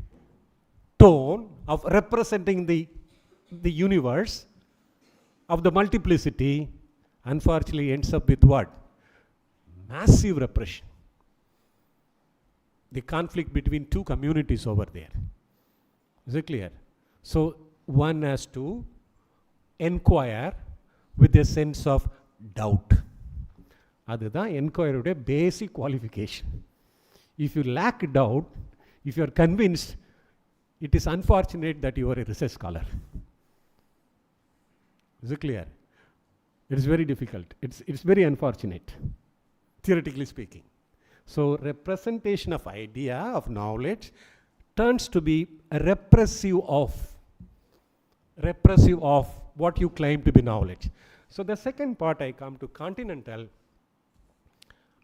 tone of representing the universe, of the multiplicity, unfortunately ends up with what? Massive repression. The conflict between two communities over there. Is it clear? So one has to inquire with a sense of doubt. That's inquiry basic qualification. If you lack doubt, if you are convinced, it is unfortunate that you are a research scholar. Is it clear? It is very difficult. It's very unfortunate, theoretically speaking. So representation of idea, of knowledge, turns to be a repressive of what you claim to be knowledge. So the second part, I come to continental.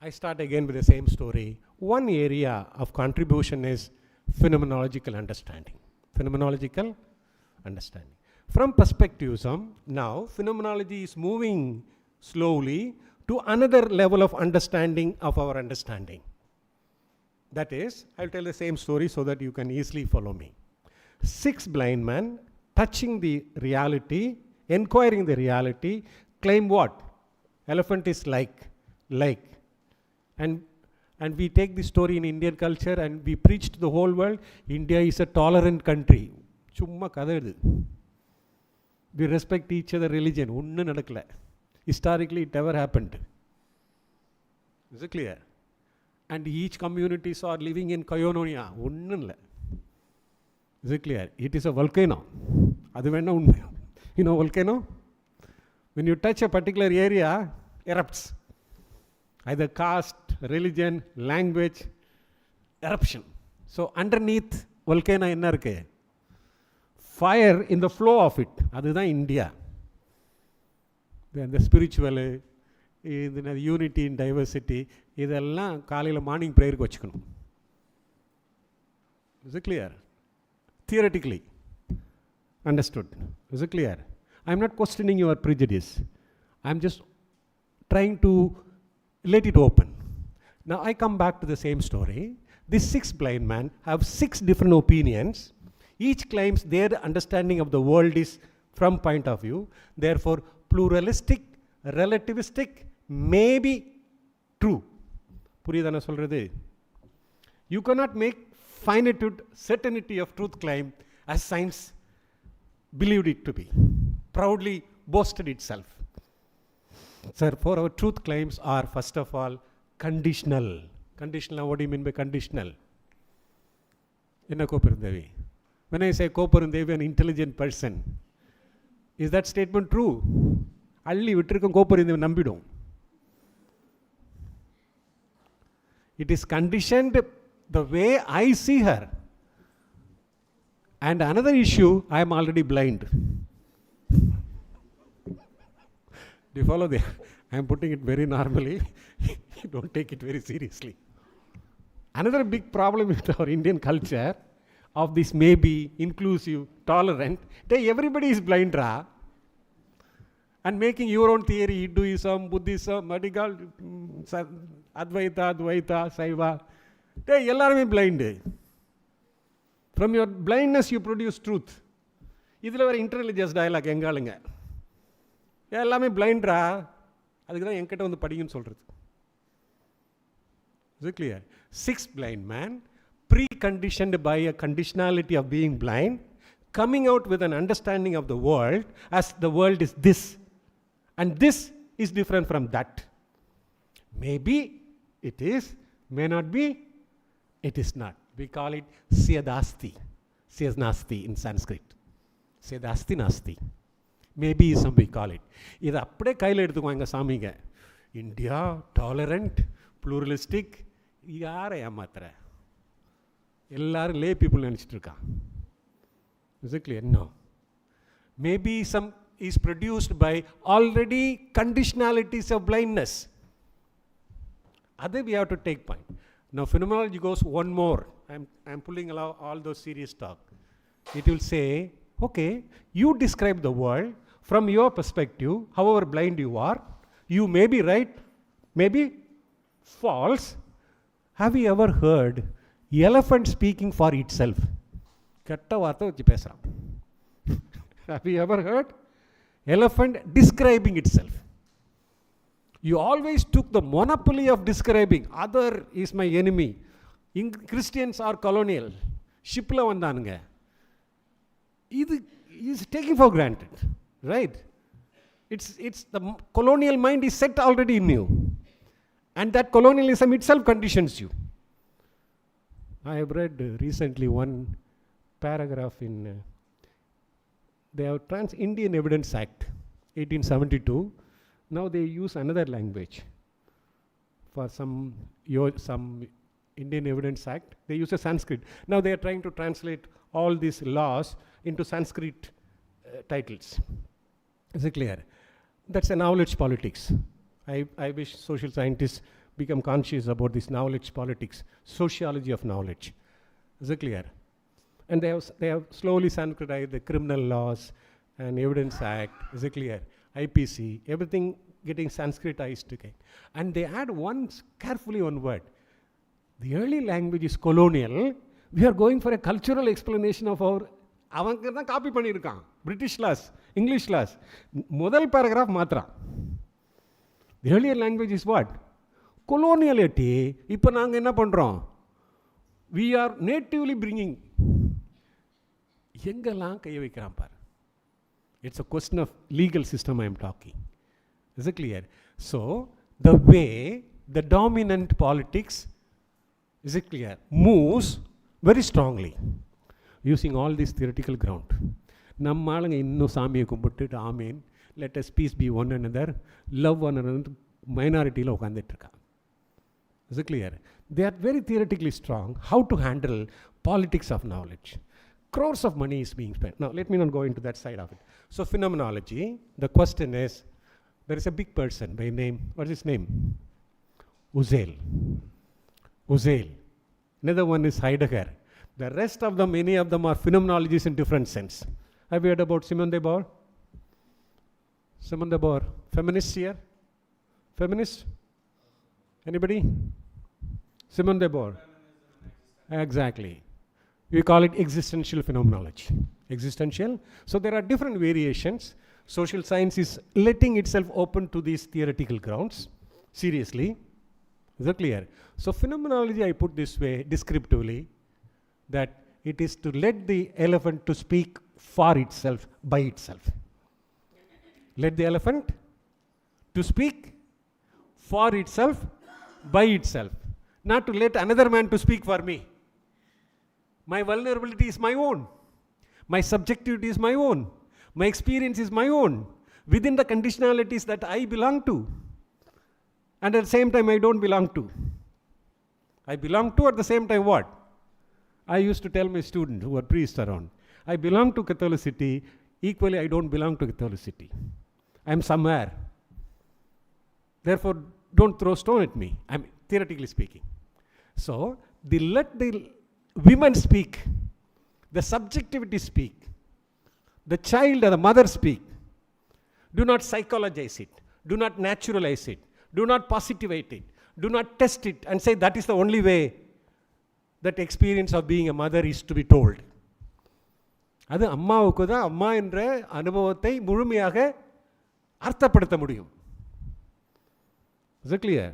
I start again with the same story. One area of contribution is phenomenological understanding. Phenomenological understanding. From perspectivism, now phenomenology is moving slowly to another level of understanding of our understanding. That is, I'll tell the same story so that you can easily follow me. 6 blind men touching the reality, inquiring the reality, claim what? Elephant is like. And we take this story in Indian culture and we preach to the whole world, India is a tolerant country. Chumma kadadu. We respect each other religion. Unnu nadakala. Historically, it never happened. Is it clear? And each communities are living in koinonia. Unnunla. Is it clear? It is a volcano. அது வேணா உண்மை. You know volcano? When you touch a particular area, erupts. Either caste, religion, language, eruption. So underneath volcano என்ன இருக்கு? Fire in the flow of it. அதுதான் India. The spiritual, இந்த unity இன் diversity, இதெல்லாம் காலையில் morning ப்ரேயருக்கு வச்சுக்கணும். Is it clear? Theoretically understood. Is it clear? I am not questioning your prejudice. I am just trying to let it open. Now I come back to the same story. These 6 blind men have 6 different opinions. Each claims their understanding of the world is from point of view. Therefore, pluralistic, relativistic, may be true. புரியுதா நான் சொல்றது? You cannot make finitude, certainty of truth claim as science believed it to be, proudly boasted itself. Sir, for our truth claims are first of all conditional. Conditional, what do you mean by conditional? Enna Koperundevi? When I say Koperundevi, an intelligent person, is that statement true? Alli vittirukkum Koperundevi nambidum. It is conditioned the way I see her. And another issue, I am already blind. Do you follow that? I am putting it very normally. Don't take it very seriously. Another big problem with our Indian culture of this maybe, inclusive, tolerant, everybody is blind, ra. And making your own theory, Hinduism, Buddhism, medical, Advaita, Dvaita, Saiva. எல்லாருமே blind. From your blindness you produce truth. இதில் வேறு இன்டர்லிஜியஸ் dialogue எங்காளுங்க எல்லாமே பிளைண்ட்ரா, அதுக்கு தான் என்கிட்ட வந்து படிங்கன்னு சொல்கிறது. Is it clear? 6 blind men, preconditioned by a conditionality of being blind, coming out with an understanding of the world as the world is this, and this is different from that. Maybe it is, may not be, it is not. We call it Syadasti. Syadasti in Sanskrit. Syadasti Nasti. Maybe some we call it. இது அப்படியே கையில் எடுத்துக்குவாங்க சாமிங்க. India tolerant, pluralistic. யாரை ஏமாத்துற? எல்லாரும் லே people நினச்சிட்டு இருக்கான். Is it clear? No. Maybe some is produced by already conditionalities of blindness. Other we have to take point. Now phenomenology goes one more. I'm pulling along all those serious talk. It will say, okay, you describe the world from your perspective, however blind you are. You may be right, maybe false. Have you ever heard elephant speaking for itself? Ketta vaartha vachi pesran. Have you ever heard elephant describing itself? You always took the monopoly of describing, other is my enemy. Christians are colonial. Shipla vandanuங்க. This is taking for granted, right? It's the colonial mind is set already in you. And that colonialism itself conditions you. I have read recently one paragraph in they have Trans-Indian Evidence Act, 1872. Now they use another language for some Indian Evidence Act. They use a Sanskrit. Now they are trying to translate all these laws into Sanskrit titles. Is it clear? That's a knowledge politics. I wish social scientists become conscious about this knowledge politics, sociology of knowledge. Is it clear? And they have slowly Sanskritized the criminal laws and Evidence Act. Is it clear? IPC, everything getting Sanskritized again. And they add carefully one word. The early language is colonial. We are going for a cultural explanation of our. அவங்க தான் copy பண்ணியிருக்கான் British loss, English loss. முதல் paragraph மாத்திரம். The earlier language is what? Coloniality. இப்போ நாங்கள் என்ன பண்ணுறோம்? We are natively bringing. எங்கெல்லாம் கைய வைக்கிறான் பார். It's a question of legal system I am talking. Is it clear? So, the way the dominant politics, is it clear, moves very strongly. using all this theoretical ground. நம்ம ஆளுங்க இன்னும் சாமியை கும்பிட்டுட்டு ஆமீன், let us peace be one another, love one another, மைனாரிட்டியில் உட்காந்துட்ருக்கா. Is it clear? They are very theoretically strong. How to handle politics of knowledge. Crores of money is being spent. Now, let me not go into that side of it. So, phenomenology, the question is, there is a big person by name, what is his name? Husserl. Another one is Heidegger. The rest of them, many of them are phenomenologies in different sense. Have you heard about Simone de Beauvoir? Simone de Beauvoir, feminist here? Feminist? Anybody? Simone de Beauvoir. Exactly. We call it existential phenomenology. Existential. So there are different variations. Social science is letting itself open to these theoretical grounds. Seriously. Is that clear? So phenomenology, I put this way, descriptively, that it is to let the elephant to speak for itself, by itself. Let the elephant to speak for itself, by itself. Not to let another man to speak for me. My vulnerability is my own. My subjectivity is my own. My experience is my own. Within the conditionalities that I belong to. And at the same time, I don't belong to. I belong to, at the same time, what? I used to tell my students who are priests around, I belong to Catholicity, equally I don't belong to Catholicity. I am somewhere. Therefore, don't throw stone at me. I'm theoretically speaking. So, let the women speak, the subjectivity speak, the child or the mother speak. Do not psychologize it. Do not naturalize it. Do not positivate it. Do not test it and say that is the only way that experience of being a mother is to be told. அது அம்மாவுக்கு தான் அம்மா என்ற அனுபவத்தை முழுமையாக அர்த்தப்படுத்த முடியும். Is it clear?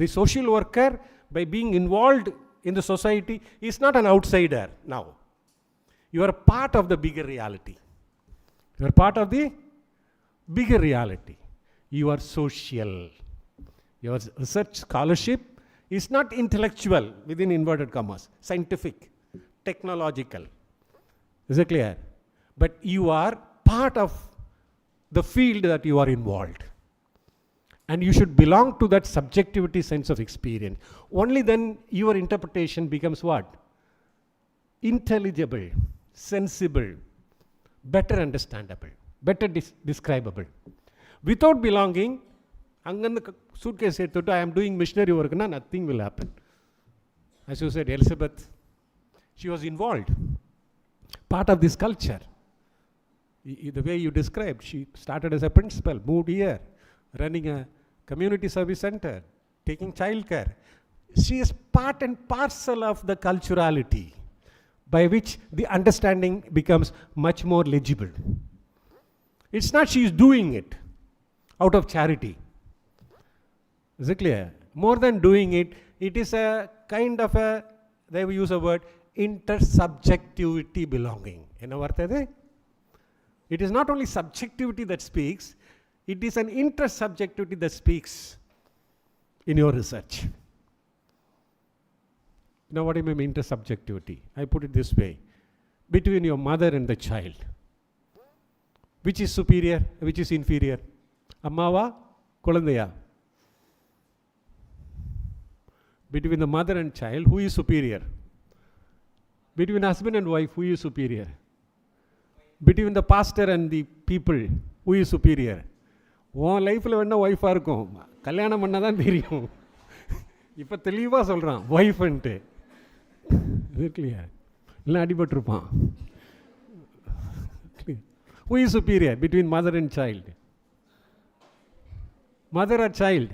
The social worker, by being involved in the society, is not an outsider now. You are a part of the bigger reality. You are part of the bigger reality. You are social. Your research scholarship is not intellectual, within inverted commas, scientific, technological. Is it clear? But you are part of the field that you are involved. And you should belong to that subjectivity sense of experience. Only then your interpretation becomes what? Intelligible, sensible, better understandable, better describable. Without belonging, அங்கேருந்து suitcase எடுத்துட்டு I am doing missionary work, nothing will happen. As you said, Elizabeth, she was involved, part of this culture. The way you described, she started as a principal, moved here, running a community service center, taking child care. She is part and parcel of the culturality by which the understanding becomes much more legible. It's not she is doing it out of charity. Is it clear? More than doing it, it is a kind of a, they use a word, intersubjectivity belonging. என்ன வார்த்தை அது? It is not only subjectivity that speaks, it is an intersubjectivity that speaks in your research. Now what do you mean intersubjectivity? I put it this way. Between your mother and the child. Which is superior? Which is inferior? அம்மாவா குழந்தையா? Between the mother and child, who is superior? Between husband and wife, who is superior? Between the pastor and the people, who is superior? உன் லைஃப்பில் வேணா ஒய்ஃபாக இருக்கும், கல்யாணம் பண்ணால் தான் தெரியும். இப்போ தெளிவாக சொல்கிறான் ஒய்ஃப்ன்ட்டு. இல்லையா? இல்லை அடிபட்டிருப்பான். Who is superior between mother and child? Mother or child?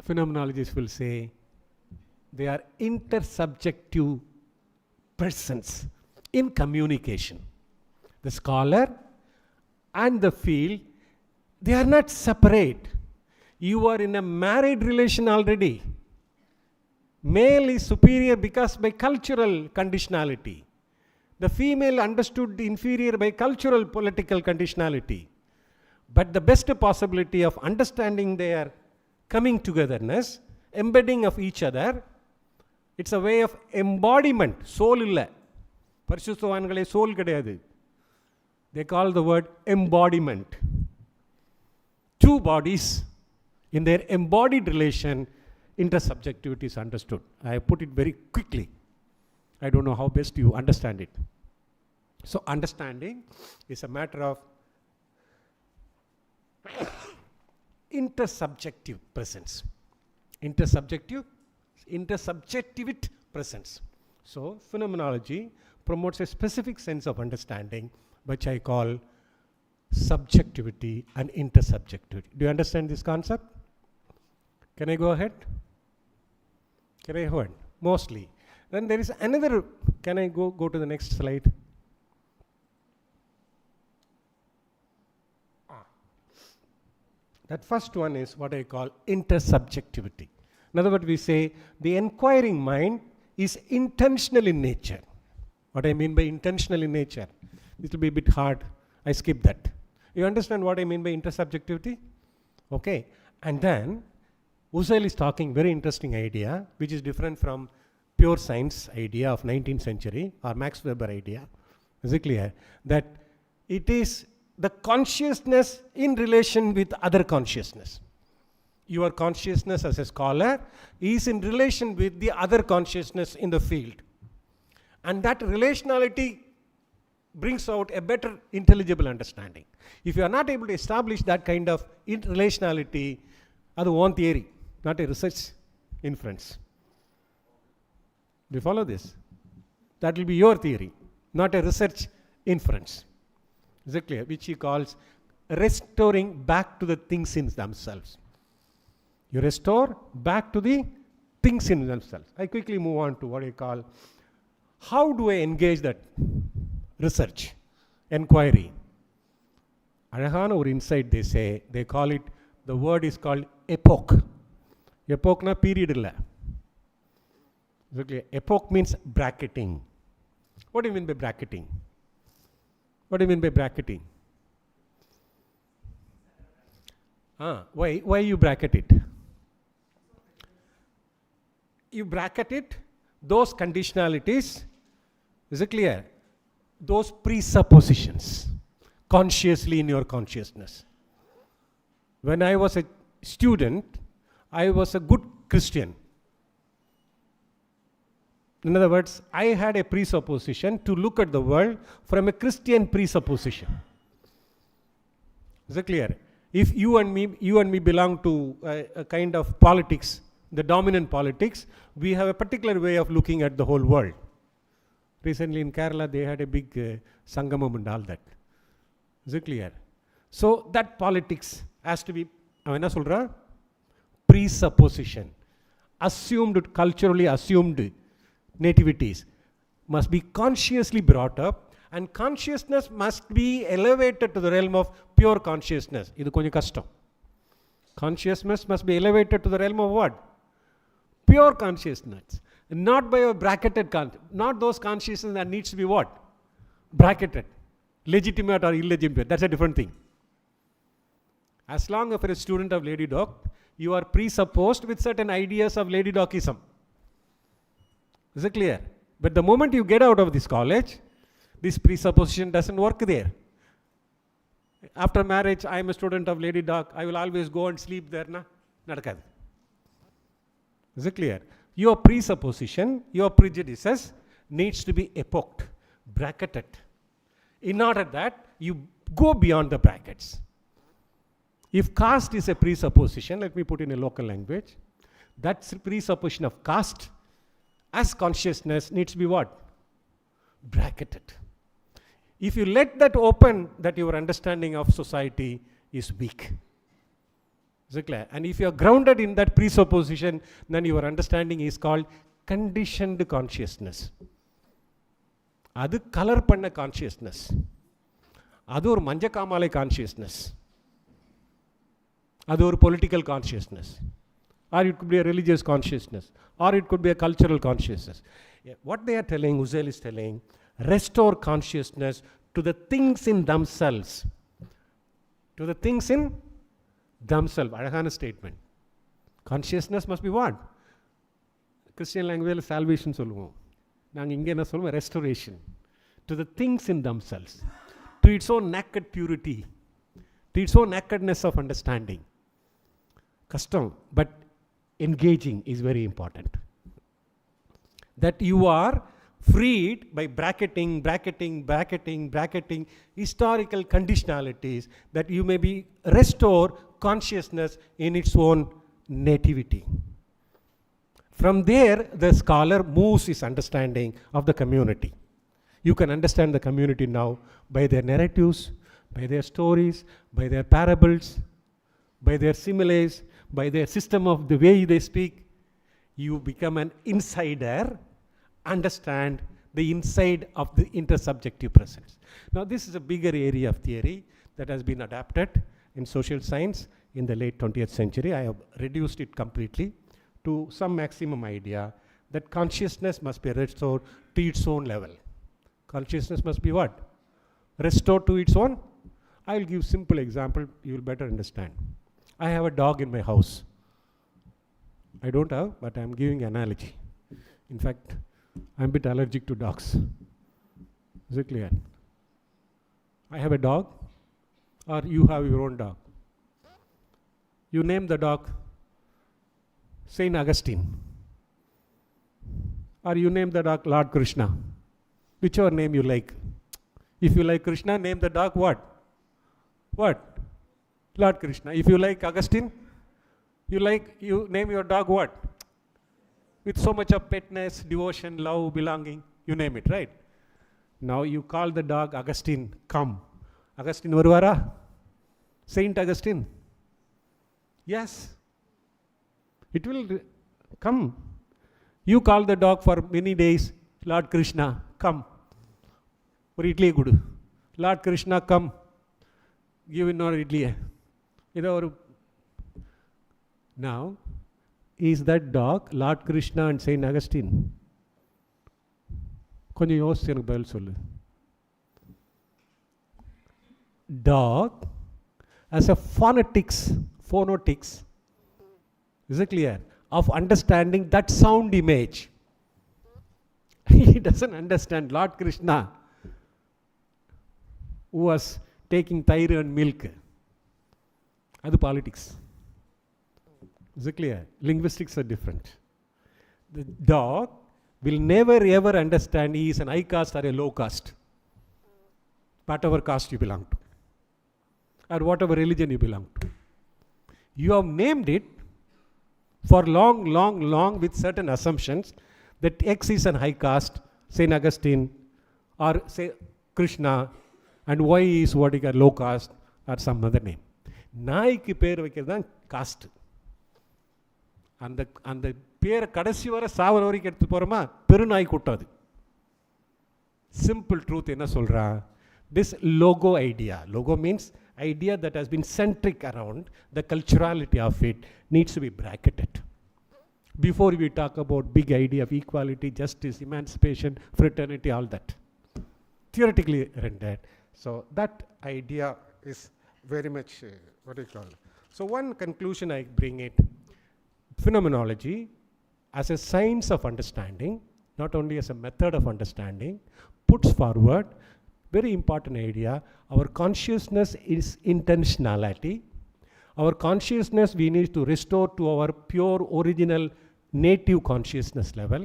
Phenomenologists will say they are intersubjective persons in communication. The scholar and the field, they are not separate. You are in a married relation already. Male is superior because by cultural conditionality. The female understood the inferior by cultural political conditionality. But the best possibility of understanding their coming togetherness, embedding of each other, It's a way of embodiment. Soul illa. பரிசுத்தவான்களே soul கிடையாது. They call the word embodiment. Two bodies in their embodied relation, intersubjectivity is understood. I put it very quickly. I don't know how best you understand it. So understanding is a matter of intersubjective presence. Intersubjectivate presence. So phenomenology promotes a specific sense of understanding, which I call subjectivity and intersubjectivity. Do you understand this concept? Can I go ahead? Can I go ahead? Mostly. Then there is another, can I go to the next slide? That first one is what I call intersubjectivity. In other words, we say the inquiring mind is intentional in nature. What I mean by intentional in nature? It will be a bit hard. I skip that. You understand what I mean by intersubjectivity? Okay. And then Husserl is talking very interesting idea, which is different from pure science idea of 19th century or Max Weber idea. Is it clear? That it is the consciousness in relation with other consciousness. Your consciousness as a scholar is in relation with the other consciousness in the field. And that relationality brings out a better intelligible understanding. If you are not able to establish that kind of relationality, that's one theory, not a research inference. Do you follow this? That will be your theory, not a research inference. Is it clear? Which he calls restoring back to the things in themselves. You restore back to the things in themselves. I quickly move on to what I call, how do I engage that research, inquiry? அழகான ஒரு insight they call it, the word is called epoch. Epoch na period illa. Epoch means bracketing. What do you mean by bracketing? What do you mean by bracketing? Why you bracket it? You bracket it, those conditionalities, is it clear? Those presuppositions, consciously in your consciousness. When I was a student, I was a good Christian. In other words, I had a presupposition to look at the world from a Christian presupposition. Is it clear? If you and me belong to a kind of politics, the dominant politics, we have a particular way of looking at the whole world. Recently in Kerala, they had a big Sangamam and all that. Is it clear? So that politics has to be, presupposition, assumed, culturally assumed nativities must be consciously brought up, and consciousness must be elevated to the realm of pure consciousness. Idu konjam kashtam. Consciousness must be elevated to the realm of what? Pure consciousness. Not by a bracketed not those consciousness that needs to be what? Bracketed. Legitimate or illegitimate. That's a different thing. As long as you're a student of Lady Doc, you are presupposed with certain ideas of Lady Docism. Is it clear? But the moment you get out of this college, this presupposition doesn't work there. After marriage, I am a student of Lady Doc, I will always go and sleep there. Nadakadu. Is it clear? Your presupposition, your prejudices needs to be epoched, bracketed. In order that you go beyond the brackets. If caste is a presupposition, let me put in a local language, that presupposition of caste as consciousness needs to be what? Bracketed. If you let that open, that your understanding of society is weak. Is it clear? And if you are grounded in that presupposition, then your understanding is called conditioned consciousness. அது colour பண்ண consciousness, அது ஒரு மஞ்சக்காமாலை consciousness, அது ஒரு political consciousness, or it could be a religious consciousness, or it could be a cultural consciousness. What they are telling, Husserl is telling, restore consciousness to the things in themselves. To the things in themselves. அழகான statement. Consciousness must be what? Christian லாங்குவேஜில் salvation சொல்லுவோம். நாங்கள் இங்கே என்ன சொல்லுவோம்? Restoration to the things in themselves, to its own naked purity, to its own nakedness of understanding. Custom, but engaging is very important. That you are freed by bracketing historical conditionalities, that you may be restore consciousness in its own nativity. From there, the scholar moves his understanding of the community. You can understand the community now by their narratives, by their stories, by their parables, by their similes, by their system of the way they speak. You become an insider, understand the inside of the intersubjective presence. Now, this is a bigger area of theory that has been adapted in social science in the late 20th century. I have reduced it completely to some maximum idea that consciousness must be restored to its own level. Consciousness must be what? Restored to its own. I will give simple example, you will better understand. I have a dog in my house. I don't have, but I am giving analogy. In fact, I am a bit allergic to dogs. Is it clear? I have a dog, or you have your own dog. You name the dog Saint Augustine, or you name the dog Lord Krishna. Whichever name you like. If you like Krishna, name the dog what? What? Lord Krishna. If you like Augustine, you name your dog what? With so much of petness, devotion, love, belonging, you name it, right? Now you call the dog Augustine, come. Augustine varuvara? Saint Augustine? Yes. It will come. You call the dog for many days, Lord Krishna, come. ஒரு இட்லியை கொடு. Lord Krishna come, give இன்னொரு இட்லியை. இதோ ஒரு. Now, is that dog Lord Krishna and Saint Augustine? கொஞ்சம் யோசிச்சு எனக்கு பதில் சொல்லு. Dog as a phonetics, is it clear, of understanding that sound image. He doesn't understand Lord Krishna, who was taking thair and milk. That's politics. Is it clear? Linguistics are different. The dog will never ever understand he is an high caste or a low caste, whatever caste you belong to, or whatever religion you belong to. You have named it for long with certain assumptions that X is an high caste, Saint Augustine, or say Krishna, and Y is what you call low caste or some other name. நாய்க்கு பேர் வைக்கிறது தான் cost. அந்த பேரை கடைசி வரை சாவர வரைக்கும் எடுத்து போகிறோமா, பெருநாய் கூட்டம் அது. சிம்பிள் ட்ரூத் என்ன சொல்கிறா? This logo idea, logo means idea that has been centric around the culturality of it, needs to be bracketed. Before we talk about big idea of equality, justice, emancipation, fraternity, all that. Theoretically rendered. So that idea is very much, what do you call it? So one conclusion I bring it, phenomenology as a science of understanding, not only as a method of understanding, puts forward very important idea. Our consciousness is intentionality. Our consciousness we need to restore to our pure original native consciousness level,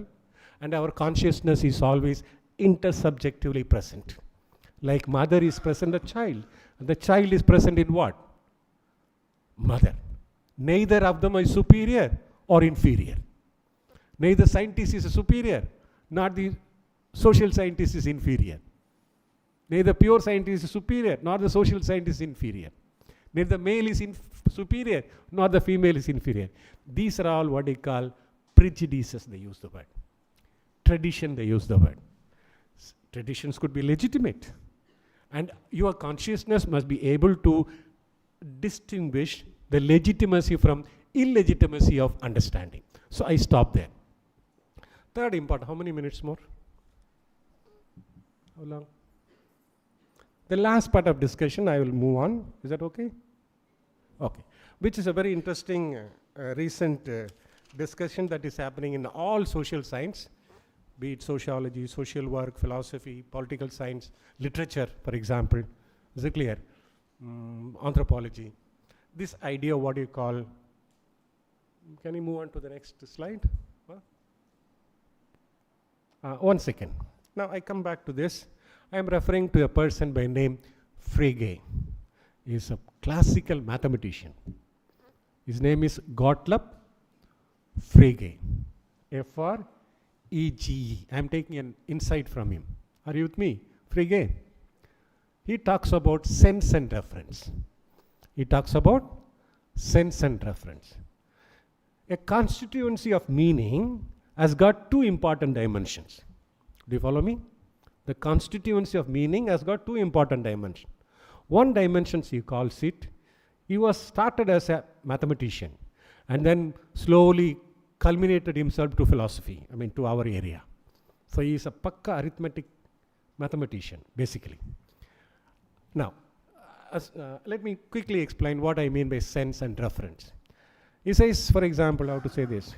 and our consciousness is always intersubjectively present. Like mother is present in the child, and the child is present in what? Mother. Neither of them is superior or inferior. Neither scientist is superior, nor the social scientist is inferior. Neither pure scientist is superior, nor the social scientist is inferior. Neither the male is superior, nor the female is inferior. These are all what they call prejudices, they use the word. Tradition, they use the word. Traditions could be legitimate. And your consciousness must be able to distinguish the legitimacy from illegitimacy of understanding. So I stop there. Third important, how many minutes more? How long? The last part of discussion, I will move on. Is that okay? Okay. Which is a very interesting recent discussion that is happening in all social science, be it sociology, social work, philosophy, political science, literature, for example. Is it clear? Anthropology. This idea, what do you call? Can you move on to the next slide? One second. Now I come back to this. I am referring to a person by name Frege. He is a classical mathematician. His name is Gottlob Frege. F-R-E-G-E. I am taking an insight from him. Are you with me? Frege. He talks about sense and reference. He talks about sense and reference. A constituency of meaning has got two important dimensions. Do you follow me? The constituency of meaning has got two important dimensions. One dimension he calls it, he was started as a mathematician and then slowly culminated himself to philosophy, to our area. So he is a pakka arithmetic mathematician, basically. Now, let me quickly explain what I mean by sense and reference. He says, for example, how to say this.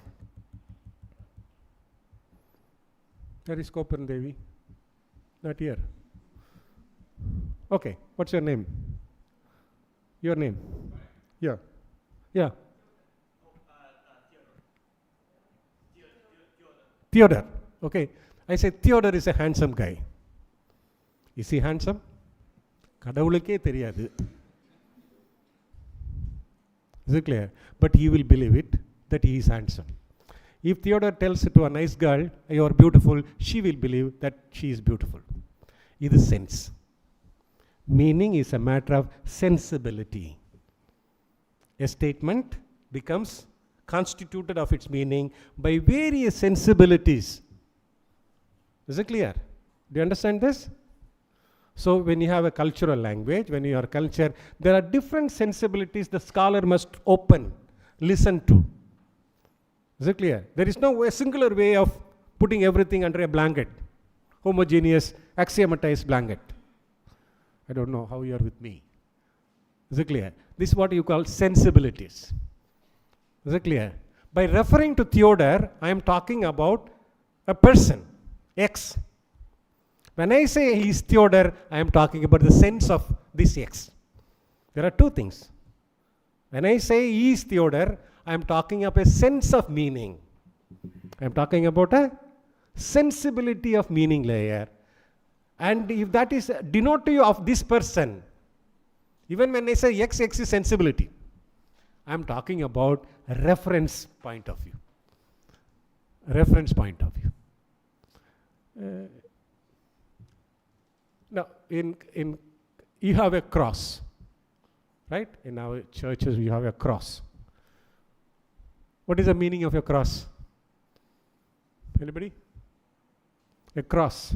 Where is Kopan Devi? Not here. Okay, what's your name? Your name? Yeah. Yeah. Theodore. Okay. I say Theodore is a handsome guy. Is he handsome? கடவுளுக்கே தெரியாது. Is it clear? But he will believe it that he is handsome. If Theodore tells to a nice girl, you are beautiful, she will believe that she is beautiful. It is sense. Meaning is a matter of sensibility. A statement becomes constituted of its meaning by various sensibilities. Is it clear? Do you understand this? So when you have a cultural language, when you are culture, there are different sensibilities the scholar must open, listen to. Is it clear? There is no singular way of putting everything under a blanket, homogeneous, axiomatized blanket. I don't know how you are with me. Is it clear? This is what you call sensibilities. Is it clear? By referring to Theodore, I am talking about a person, X. When I say he is Theodore, I am talking about the sense of this X. There are two things. When I say he is Theodore, I am talking of a sense of meaning. I am talking about a sensibility of meaning layer. And if that is denotive of this person, even when I say X is sensibility, I am talking about a reference point of view. Reference point of view. Now, you have a cross, right? In our churches, we have a cross. What is the meaning of a cross? Anybody? A cross.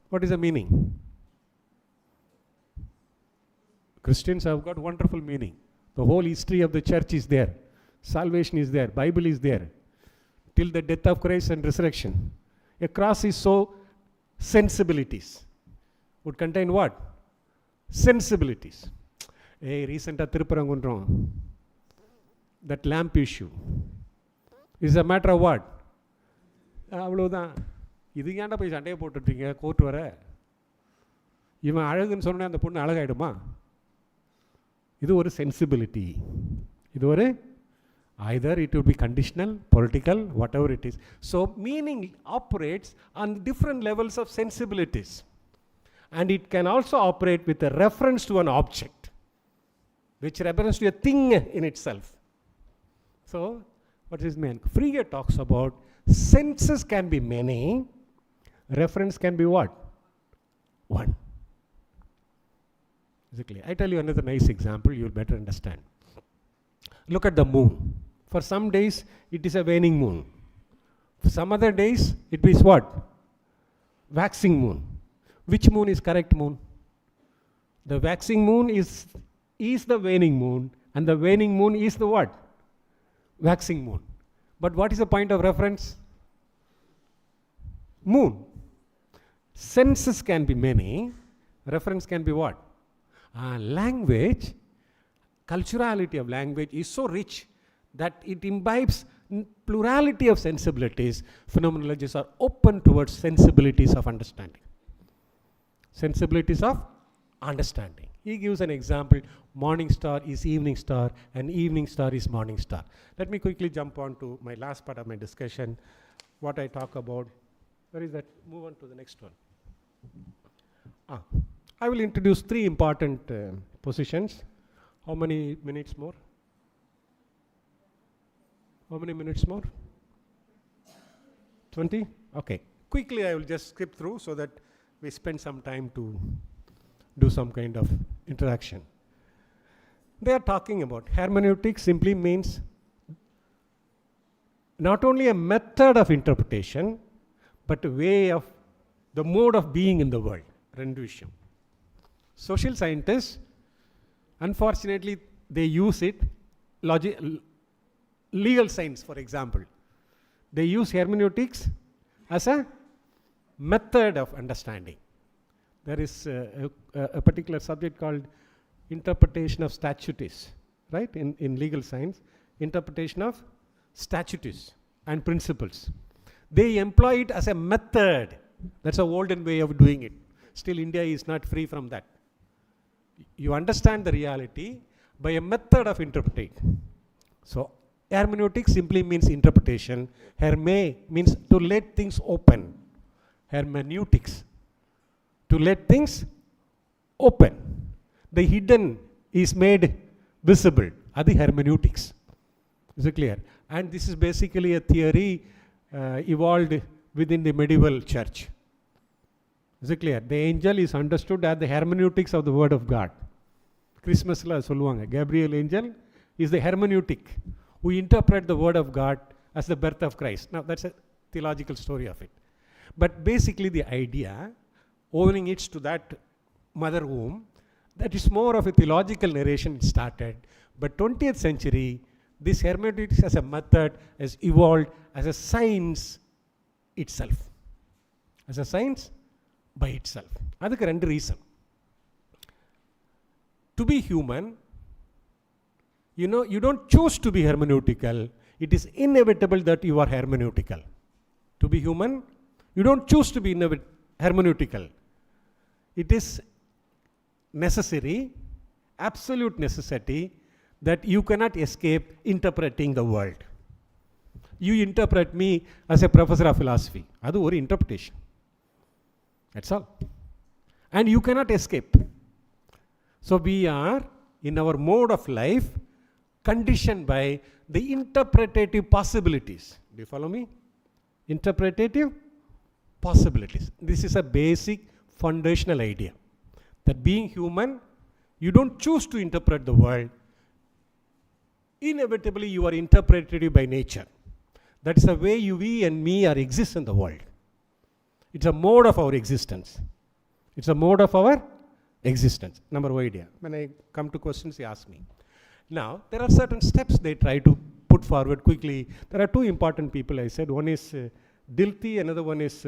What is the meaning? Christians have got wonderful meaning. The whole history of the church is there. Salvation is there. Bible is there. Till the death of Christ and resurrection. A cross is so sensibilities. Would contain what? Sensibilities. Hey, recent Tirupurangundram. That lamp issue is a matter of what? அவ்வளோதான். இது ஏன்டா போய் சண்டையை போட்டுட்டீங்க court வர? இவன் அழகுன்னு சொன்னே அந்த பொண்ணு அழகாயிடுமா? இது ஒரு சென்சிபிலிட்டி. இது ஒரு either it will be conditional, political, whatever it is. So meaning operates on different levels of sensibilities. And it can also operate with a reference to an object, which refers to a thing in itself. So what is meant? Frege talks about senses can be many, reference can be what? One. Is it clear? I tell you another nice example, you will better understand. Look at the moon. For some days, it is a waning moon. For some other days, it is what? Waxing moon. Which moon is correct moon? The waxing moon is the waning moon, and the waning moon is the what? Waxing moon. But what is the point of reference? Moon. Senses can be many, reference can be what? Language, culturality of language is so rich that it imbibes plurality of sensibilities, phenomenologists are open towards sensibilities of understanding. Sensibilities of understanding. He gives an example, morning star is evening star and evening star is morning star. Let me quickly jump on to my last part of my discussion, what I talk about. Where is that? Move on to the next one. I will introduce three important positions. How many minutes more? How many minutes more? 20? Okay. Quickly I will just skip through so that we spend some time to do some kind of interaction. They are talking about hermeneutics simply means not only a method of interpretation, but a way of the mode of being in the world. Rendu vishayam. Social scientists, unfortunately, they use it, legal science, for example. They use hermeneutics as a method of understanding. There is a particular subject called interpretation of statutes, right? In legal science, interpretation of statutes and principles. They employ it as a method. That's a olden way of doing it. Still, India is not free from that. You understand the reality by a method of interpreting. So, hermeneutics simply means interpretation. Herme means to let things open. Hermeneutics, to let things open. The hidden is made visible. That's hermeneutics. Is it clear? And this is basically a theory evolved within the medieval church. Is it clear? The angel is understood as the hermeneutics of the word of God. Christmas la solluvaanga. Gabriel angel is the hermeneutic who interpret the word of God as the birth of Christ. Now that's a theological story of it. But basically the idea, owing it to that mother womb, that is more of a theological narration started. But 20th century, this hermeneutics as a method has evolved as a science itself. As a science by itself. That's the reason. To be human, you don't choose to be hermeneutical. It is inevitable that you are hermeneutical. To be human, you don't choose to be hermeneutical. It is necessary, absolute necessity, that you cannot escape interpreting the world. You interpret me as a professor of philosophy. That's one interpretation. That's all. And you cannot escape. So we are, in our mode of life, conditioned by the interpretative possibilities. Do you follow me? Interpretative possibilities. This is a basic foundational idea. That being human, you don't choose to interpret the world. Inevitably, you are interpretative by nature. That is the way we and me are exist in the world. It's a mode of our existence. It's a mode of our existence. Number one idea. When I come to questions, you ask me. Now, there are certain steps they try to put forward quickly. There are two important people I said. One is Dilthey, another one is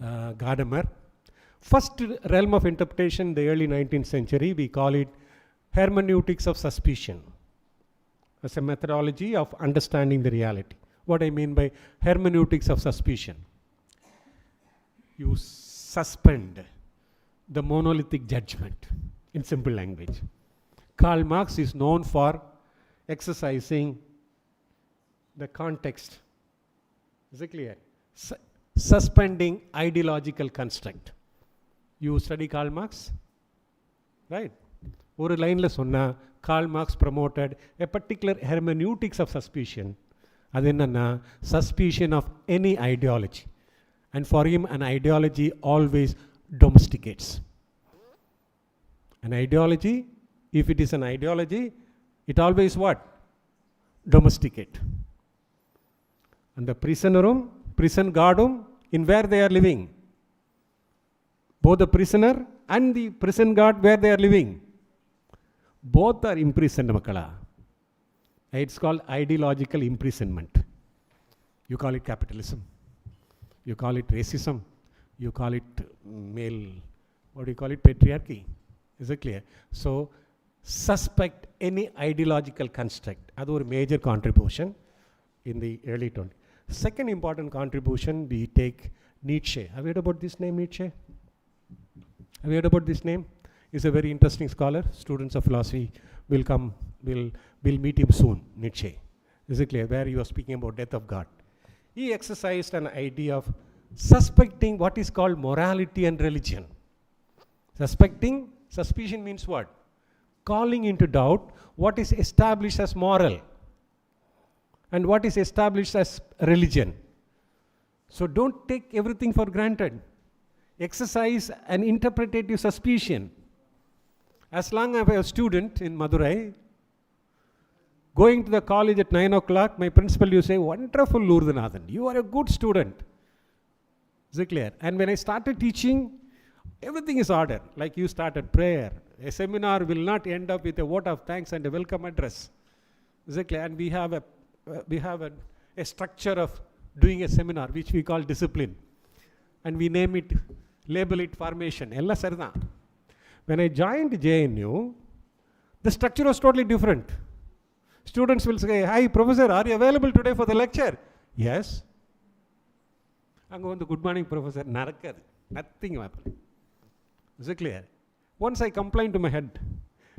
Gadamer. First realm of interpretation in the early 19th century, we call it hermeneutics of suspicion as a methodology of understanding the reality. What I mean by hermeneutics of suspicion? You suspend the monolithic judgment in simple language. Karl Marx is known for exercising the context. Is it clear? Suspending ideological construct. You study Karl Marx? Right? One line la sonna, Karl Marx promoted a particular hermeneutics of suspicion. Adhenna suspicion of any ideology. And for him, an ideology always domesticates. An ideology, if it is an ideology, it always what? Domesticate. And the prisonerum, prison guardum, in where they are living. Both the prisoner and the prison guard, where they are living. Both are imprisoned, makala. It's called ideological imprisonment. You call it capitalism. You call it racism. You call it male, what do you call it, patriarchy. Is it clear? So, suspect any ideological construct. That's a major contribution in the early 20s. Second important contribution, we take Nietzsche. Have you heard about this name, Nietzsche? Have you heard about this name? He's a very interesting scholar. Students of philosophy will meet him soon, Nietzsche. Is it clear? Where he was speaking about death of God. He exercised an idea of suspecting what is called morality and religion. Suspicion means what? Calling into doubt what is established as moral and what is established as religion. So don't take everything for granted. Exercise an interpretative suspicion. As long as I was a student in Madurai, going to the college at 9 o'clock, my principal used to say, "Wonderful, Lourdenathan, you are a good student." Is it clear? And when I started teaching, everything is order. Like you started prayer. A seminar will not end up with a vote of thanks and a welcome address. Is it clear? And we have a structure of doing a seminar, which we call discipline. And we name it, label it formation. Ella sarna. When I joined JNU, the structure was totally different. Students will say, "Hi, professor, are you available today for the lecture?" "Yes." I'm going to "Good morning, professor." Nothing happened. Is it clear? Once I complained to my head,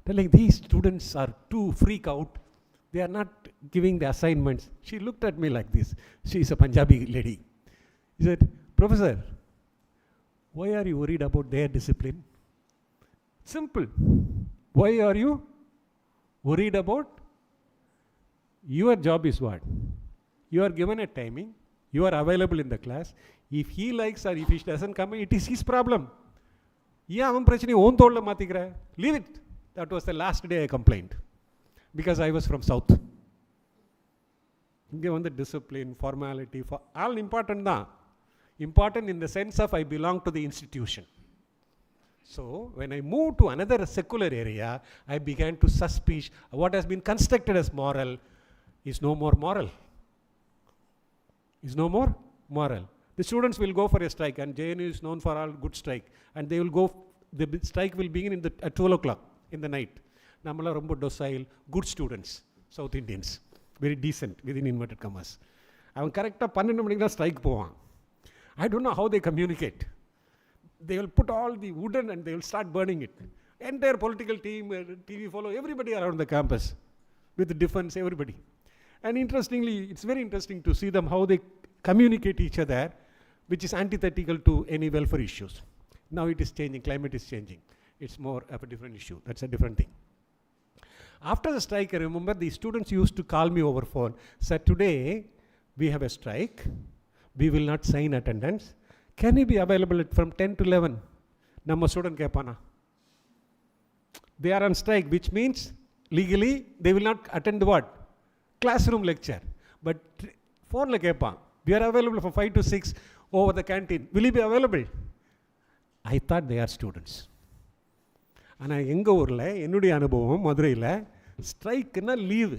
telling these students are too freak out. They are not giving the assignments. She looked at me like this. She is a Punjabi lady. She said, "Professor, why are you worried about their discipline?" Simple. Why are you worried about? Your job is what? You are given a timing. You are available in the class. If he likes or if he doesn't come, it is his problem. Leave it. That was the last day I complained. Because I was from South. Given the discipline, formality, all important da. Important in the sense of I belong to the institution. So, when I moved to another secular area, I began to suspect what has been constructed as moral is no more moral. Is no more moral. The students will go for a strike, and JNU is known for all good strike. And they will go, the strike will begin at 12 o'clock in the night. Namala rombo docile, good students, South Indians, very decent, within inverted commas. I will correct up 12 manikku strike povan. I don't know how they communicate. They will put all the wooden and they will start burning it. Entire political team, TV follow, everybody around the campus with the defense, everybody. And interestingly, it's very interesting to see them how they communicate each other, which is antithetical to any welfare issues. Now it is changing, climate is changing. It's more of a different issue. That's a different thing. After the strike, I remember the students used to call me over phone, said, "Today we have a strike. We will not sign attendance. Can you be available from 10 to 11? Namma student kepana." They are on strike, which means legally they will not attend the what? Classroom lecture. But phone la kepa. We are available from 5 to 6 over the canteen. Will you be available? I thought they are students. ஆனால் எங்கள் ஊரில் என்னுடைய அனுபவம் மதுரையில் ஸ்ட்ரைக்குன்னா leave.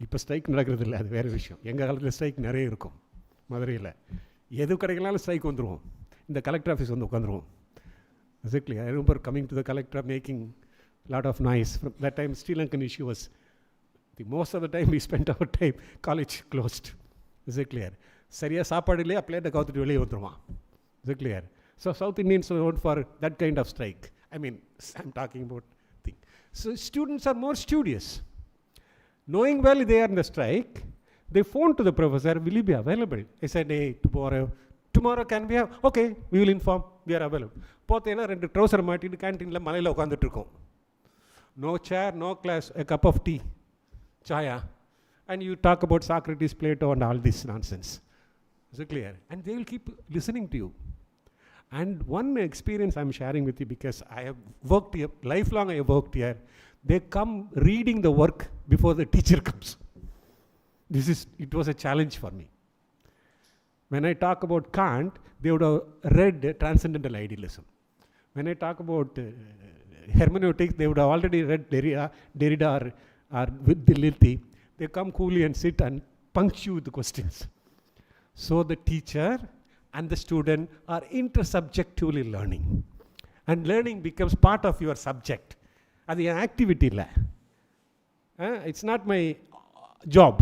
இப்போ strike நடக்கிறது இல்லை, அது வேறு விஷயம். எங்கள் காலத்தில் ஸ்ட்ரைக் நிறைய இருக்கும் மதுரையில். எது கிடைக்கலாலும் ஸ்ட்ரைக் வந்துடுவோம். இந்த கலெக்டர் ஆஃபீஸ் வந்து உட்காந்துருவோம். Exactly. I remember coming to the collector making a lot of noise. From that time, Sri Lankan issue was, most of the time we spent our time, college closed. Is it clear? சரியாக சாப்பாடு இல்லையா, பிளேட்டை கவுத்துட்டு வெளியே வந்துடுவான். Is it clear? So South Indians are known for that kind of strike. I mean, I'm talking about thing. So students are more studious. Knowing well they are in the strike, they phone to the professor, "Will you be available?" I said, "Hey, tomorrow can we have?" "Okay, we will inform, we are available." போத்தேன்னா 2 trouser மாட்டிட்டு கேன்டீனில் மலையில் உட்காந்துட்டு இருக்கோம். No chair, no class, a cup of tea, chaya. And you talk about Socrates, Plato and all this nonsense. Is it clear? And they will keep listening to you. And one experience I'm sharing with you, because I have worked here, lifelong I have worked here. They come reading the work before the teacher comes. It was a challenge for me. When I talk about Kant, they would have read Transcendental Idealism. When I talk about hermeneutics, they would have already read Derrida or with Dilithey. They come coolly and sit and punctuate the questions. So the teacher and the student are intersubjectively learning. And learning becomes part of your subject. அது என் activity இல்லை. It's not my job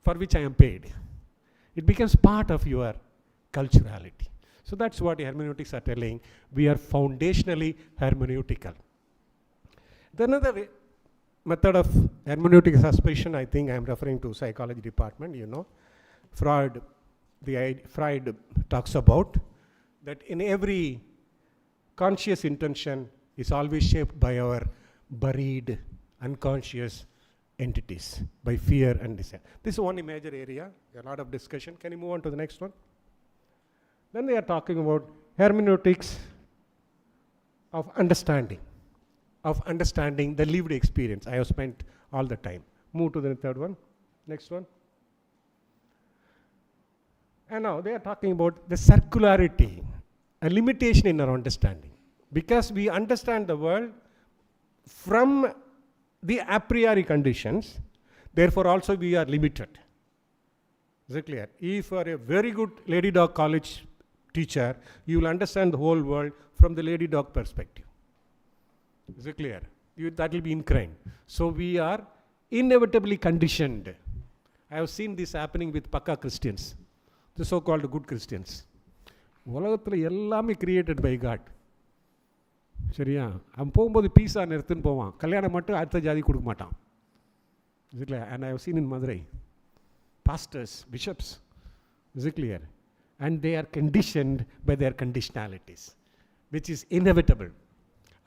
for which I am paid. It becomes part of your culturality. So that's what hermeneutics are telling. We are foundationally hermeneutical. Another method of hermeneutic suspicion, I think I am referring to psychology department, you know. Freud talks about that in every conscious intention is always shaped by our buried unconscious entities, by fear and desire. This is one major area, a lot of discussion. Can you move on to the next one? Then they are talking about hermeneutics of understanding the lived experience. I have spent all the time. Move to the third one. Next one. And now they are talking about the circularity, a limitation in our understanding. Because we understand the world from the a priori conditions, therefore also we are limited. Is it clear? If you are a very good lady dog college teacher, you will understand the whole world from the lady dog perspective. Is it clear? That will be ingrained. So we are inevitably conditioned. I have seen this happening with Pakka Christians, the so-called good Christians. உலகத்தில் எல்லாமே created by God. சரியா? அவன் போகும்போது பீஸா நிறுத்துன்னு போவான், கல்யாணம் மட்டும் அடுத்த ஜாதி கொடுக்க மாட்டான். Is it clear? And I have seen in Madurai pastors, bishops. Is it clear? And they are conditioned by their conditionalities, which is inevitable.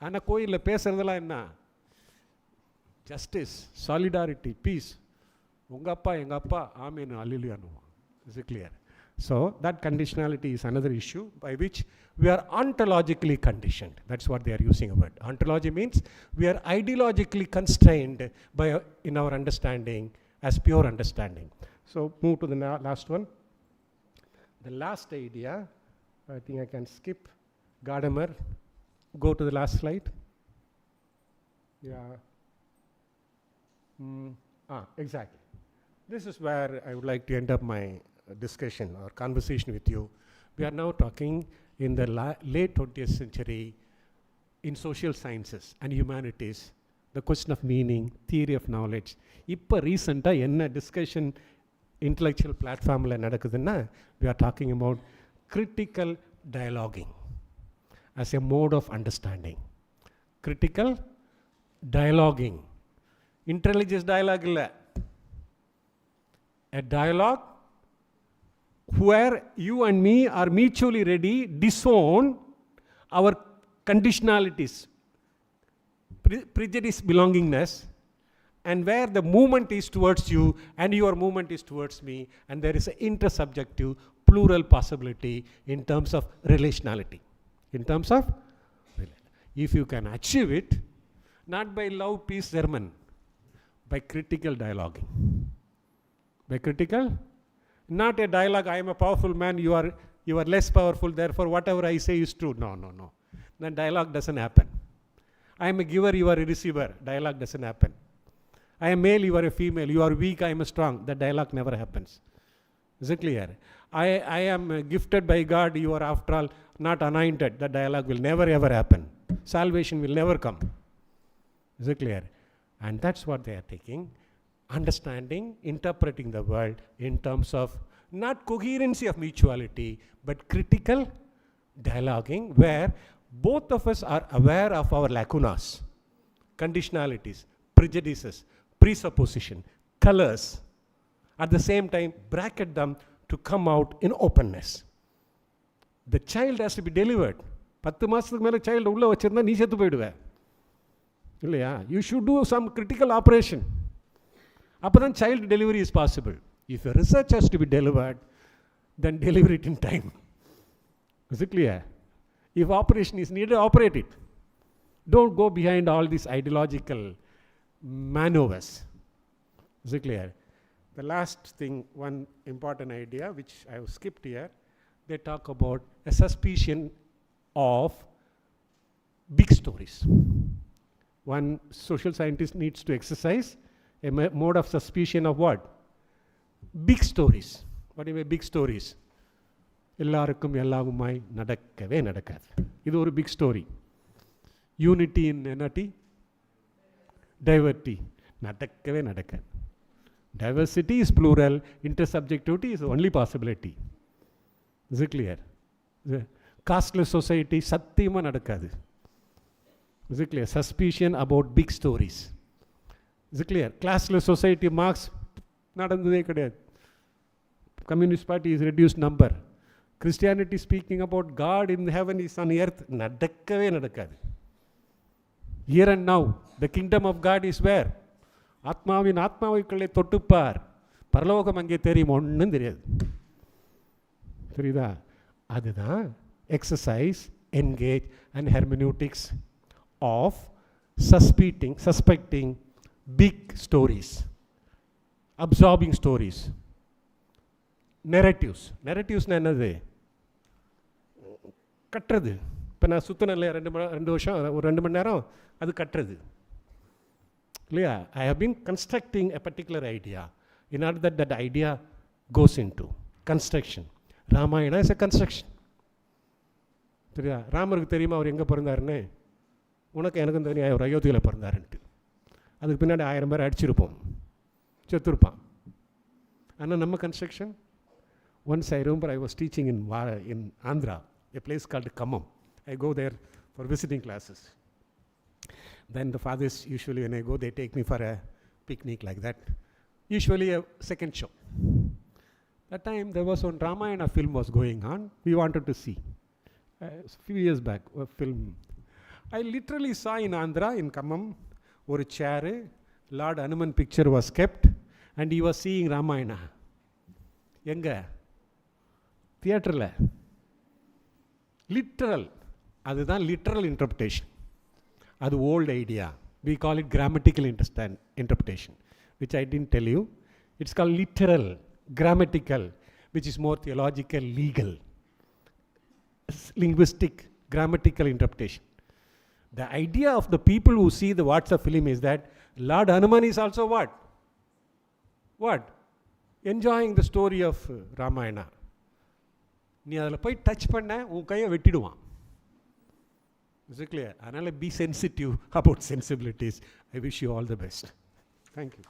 ஆனால் கோயிலில் பேசுகிறதெல்லாம் என்ன? Justice, solidarity, peace. உங்கள் அப்பா எங்கள் அப்பா ஆமேனு அல்லிலுயானுவான். Is it clear? So that conditionality is another issue by which we are ontologically conditioned. That's what they are using a word. Ontology means we are ideologically constrained by in our understanding as pure understanding. So move to the last one. The last idea, I think I can skip Gadamer. Go to the last slide. Yeah. Exactly. This is where I would like to end up my discussion or conversation with you. We are now talking in the late 20th century in social sciences and humanities, the question of meaning, theory of knowledge. இப்போ ரீசெண்டாக என்ன discussion intellectual பிளாட்ஃபார்மில் நடக்குதுன்னா, we are talking about critical dialoguing as a mode of understanding. Critical dialoguing. Interreligious dialogue illa. A dialogue where you and me are mutually ready, disown our conditionalities, prejudice, belongingness, and where the movement is towards you and your movement is towards me, and there is an intersubjective plural possibility in terms of relationality. In terms of, if you can achieve it, not by love, peace, sermon, by critical dialoguing. By critical, not a dialogue, I am a powerful man, you are less powerful, therefore whatever I say is true. No. That dialogue doesn't happen. I am a giver, you are a receiver. Dialogue doesn't happen. I am male, you are a female. You are weak, I am strong. That dialogue never happens. Is it clear? I am gifted by God, you are after all not anointed. That dialogue will never ever happen. Salvation will never come. Is it clear? And that's what they are taking. Understanding, interpreting the world in terms of not coherency of mutuality, but critical dialoguing where both of us are aware of our lacunas, conditionalities, prejudices, presupposition, colors. At the same time, bracket them to come out in openness. The child has to be delivered. 10 மாசத்துக்கு மேலே child உள்ள வச்சிருந்தா நீ செத்து போயிடுவே இல்லையா? You should do some critical operation. அப்போ தான் child delivery is possible. If a research has to be delivered, then deliver it in time. Is it clear? If operation is needed, operate it. Don't go behind all these ideological maneuvers. Is it clear? The last thing, one important idea which I have skipped here, they talk about a suspicion of big stories. One social scientist needs to exercise a mode of suspicion of what? Big stories. What do you mean big stories? எல்லாருக்கும் எல்லாமுமாய் நடக்கவே நடக்காது. இது ஒரு big story. Unity இன் என்னட்டி டைவர்ட்டி நடக்கவே நடக்காது. Diversity is plural, intersubjectivity is the only possibility. Is it clear? Casteless society சத்தியமாக நடக்காது. Is it clear? Suspicion about big stories. Is it clear? Classless society marks நடந்ததே கிடையாது. Communist party is reduced number. Christianity speaking about God in heaven is on earth நடக்கவே நடக்காது. Here and now, the kingdom of God is where? ஆத்மாவின் ஆத்மாவுக்குள்ளே தொட்டுப்பார், பரலோகம் அங்கே தெரியும், ஒன்றும் தெரியாது. புரியுதா? அதுதான் exercise, engage and hermeneutics of suspecting big stories, absorbing stories, நெரட்டிவ்ஸ்னால் என்னது? கட்டுறது. இப்போ நான் சுற்றின 2 வருஷம், ஒரு 2 மணி நேரம், அது கட்டுறது இல்லையா? I have been constructing a particular idea in order that that idea goes into construction. Ramayana is a construction. சரியா? ராமருக்கு தெரியுமா அவர் எங்கே பிறந்தாருன்னு? உனக்கு எனக்கும் தெரியும் அவர் அயோத்தியில் பிறந்தாருன்ட்டு. அதுக்கு பின்னாடி 1000 பேர் அடிச்சிருப்போம், செத்துருப்பான். ஆனால் நம்ம construction. Once I remember I was teaching in Andhra, a place called Khammam. I go there for visiting classes. Then the fathers usually, when I go, they take me for a picnic like that. Usually a second show. That time there was one Ramayana film was going on. We wanted to see. A few years back, a film. I literally saw in Andhra, in Khammam, ஒரு chair, Lord Hanuman picture was kept, and he was seeing Ramayana. எங்க? தியேட்டரில். Literal. அதுதான் literal interpretation. அது old idea. We call it grammatical interpretation, which I didn't tell you. It's called literal, grammatical, which is more theological, legal, linguistic, grammatical interpretation. The idea of the people who see the what's a film is that Lord Hanuman is also what? What? Enjoying the story of Ramayana. நீ அதில் போய் touch பண்ண உன் கையை வெட்டிடுவான். Is it clear? Anala, be sensitive about sensibilities. I wish you all the best. Thank you.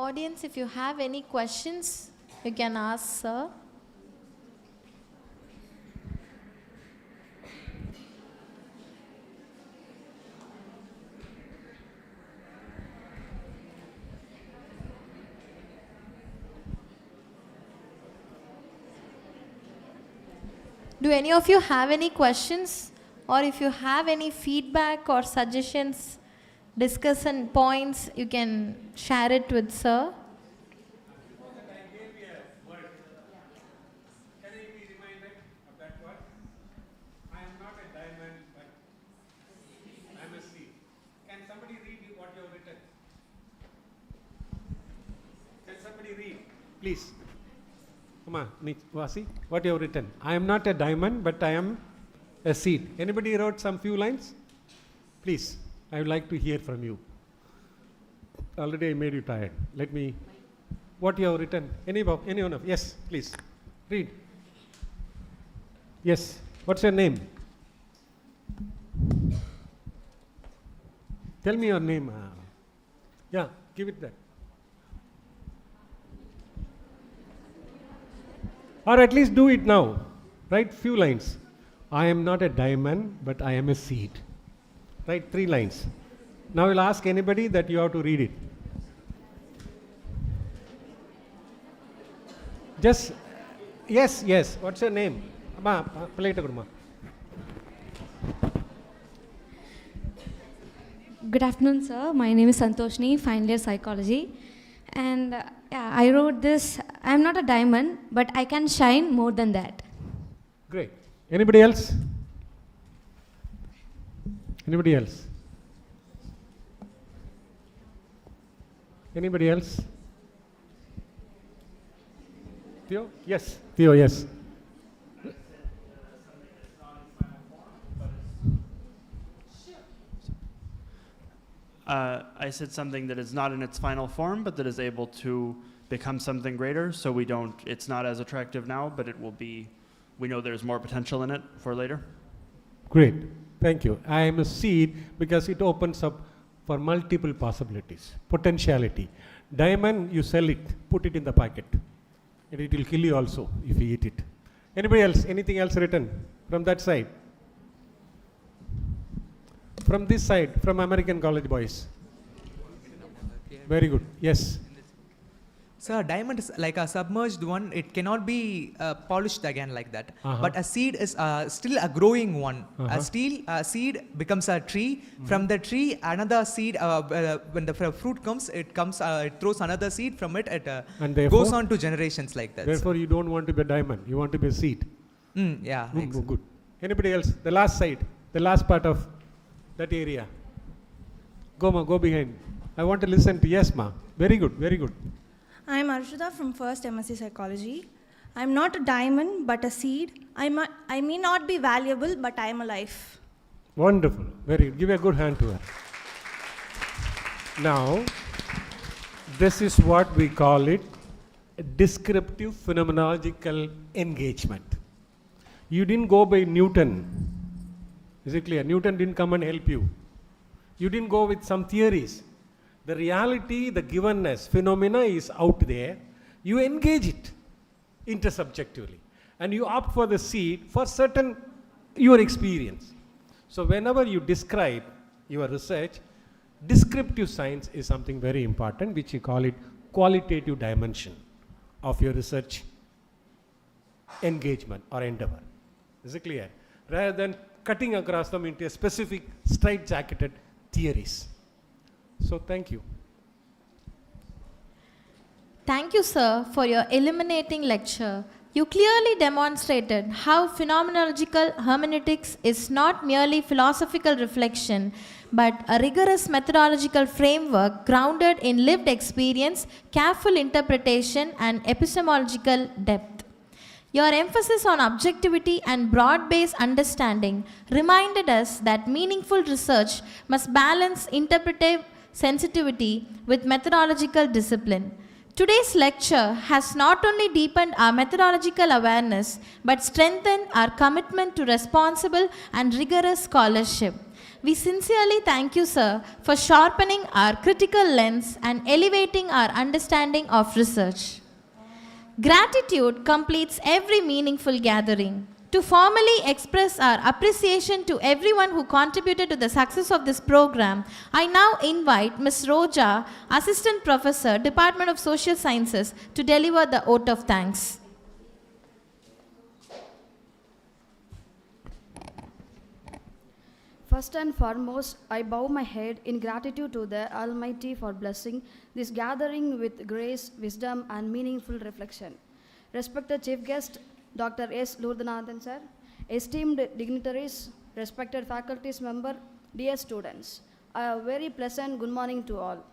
Audience, if you have any questions, you can ask, sir. Do any of you have any questions, or if you have any feedback or suggestions, discussion points, you can share it with sir. Can I be reminded of that word? I am not a diamond, but I am a seed. Can somebody read what you have written? Can somebody read, please? Come on, Vasi, what you have written? I am not a diamond, but I am a seed. Anybody wrote some few lines? Please, I would like to hear from you. Already I made you tired. Let me. What you have written? Anyone of? Yes, please. Read. Yes. What's your name? Tell me your name. Yeah, give it that. Or at least do it now. Write few lines. I am not a diamond, but I am a seed. Write 3 lines. Now I will ask anybody that you have to read it. Just, yes. What's your name? Amma, plate koduma. Good afternoon, sir. My name is Santoshni, final year psychology. And I wrote this, I am not a diamond, but I can shine more than that. Great. Anybody else? Anybody else? Anybody else? Theo? Yes. Theo, yes. I said something that is not in its final form, but that is able to become something greater. So it's not as attractive now, but it will be, we know there's more potential in it for later. Great, thank you. I am a seed because it opens up for multiple possibilities, potentiality. Diamond, you sell it, put it in the pocket, and it will kill you also if you eat it. Anybody else, anything else written from that side? From this side, from American College boys. Very good, yes. So a diamond is like a submerged one. It cannot be polished again like that. But a seed is still a growing one. A seed becomes a tree. From the tree, another seed. When the fruit comes, it throws another seed. From it, And therefore, goes on to generations like that. Therefore, you don't want to be a diamond. You want to be a seed. Yeah. Good. Anybody else? The last side, the last part of that area. Go, ma. Go behind. I want to listen to yes, ma. Very good. Very good. I am Arshita from first MSc Psychology. I am not a diamond, but a seed. I may not be valuable, but I am alive. Wonderful. Very good. Give a good hand to her. Now, this is what we call it descriptive phenomenological engagement. You didn't go by Newton. Is it clear? Newton didn't come and help you. You didn't go with some theories. The reality, the givenness, phenomena is out there. You engage it intersubjectively. And you opt for the seed for certain your experience. So whenever you describe your research, descriptive science is something very important, which you call it qualitative dimension of your research engagement or endeavor. Is it clear? Rather than cutting across them into a specific straight-jacketed theories. So thank you. Thank you, sir, for your illuminating lecture. You clearly demonstrated how phenomenological hermeneutics is not merely philosophical reflection, but a rigorous methodological framework grounded in lived experience, careful interpretation, and epistemological depth. Your emphasis on objectivity and broad-based understanding reminded us that meaningful research must balance interpretive sensitivity with methodological discipline. Today's lecture has not only deepened our methodological awareness, but strengthened our commitment to responsible and rigorous scholarship. We sincerely thank you, sir, for sharpening our critical lens and elevating our understanding of research. Gratitude completes every meaningful gathering. To formally express our appreciation to everyone who contributed to the success of this program, I now invite Ms. Roja, Assistant Professor, Department of Social Sciences, to deliver the vote of thanks. First and foremost, I bow my head in gratitude to the Almighty for blessing this gathering with grace, wisdom, and meaningful reflection. Respected Chief Guest, Dr. S. Lourdenathan sir, esteemed dignitaries, respected faculties member, dear students, a very pleasant good morning to all.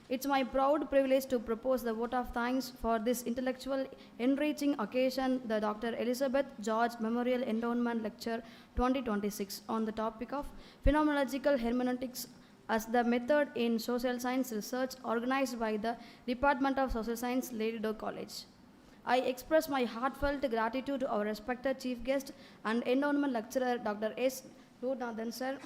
It's my proud privilege to propose the vote of thanks for this intellectual enriching occasion, the Dr. Elizabeth George Memorial Endowment Lecture 2026 on the topic of phenomenological hermeneutics as the method in social science research organized by the Department of Social Science, Lady Doe College. I express my heartfelt gratitude to our respected Chief Guest and Endowment Lecturer Dr. S. Lourdenathan sir,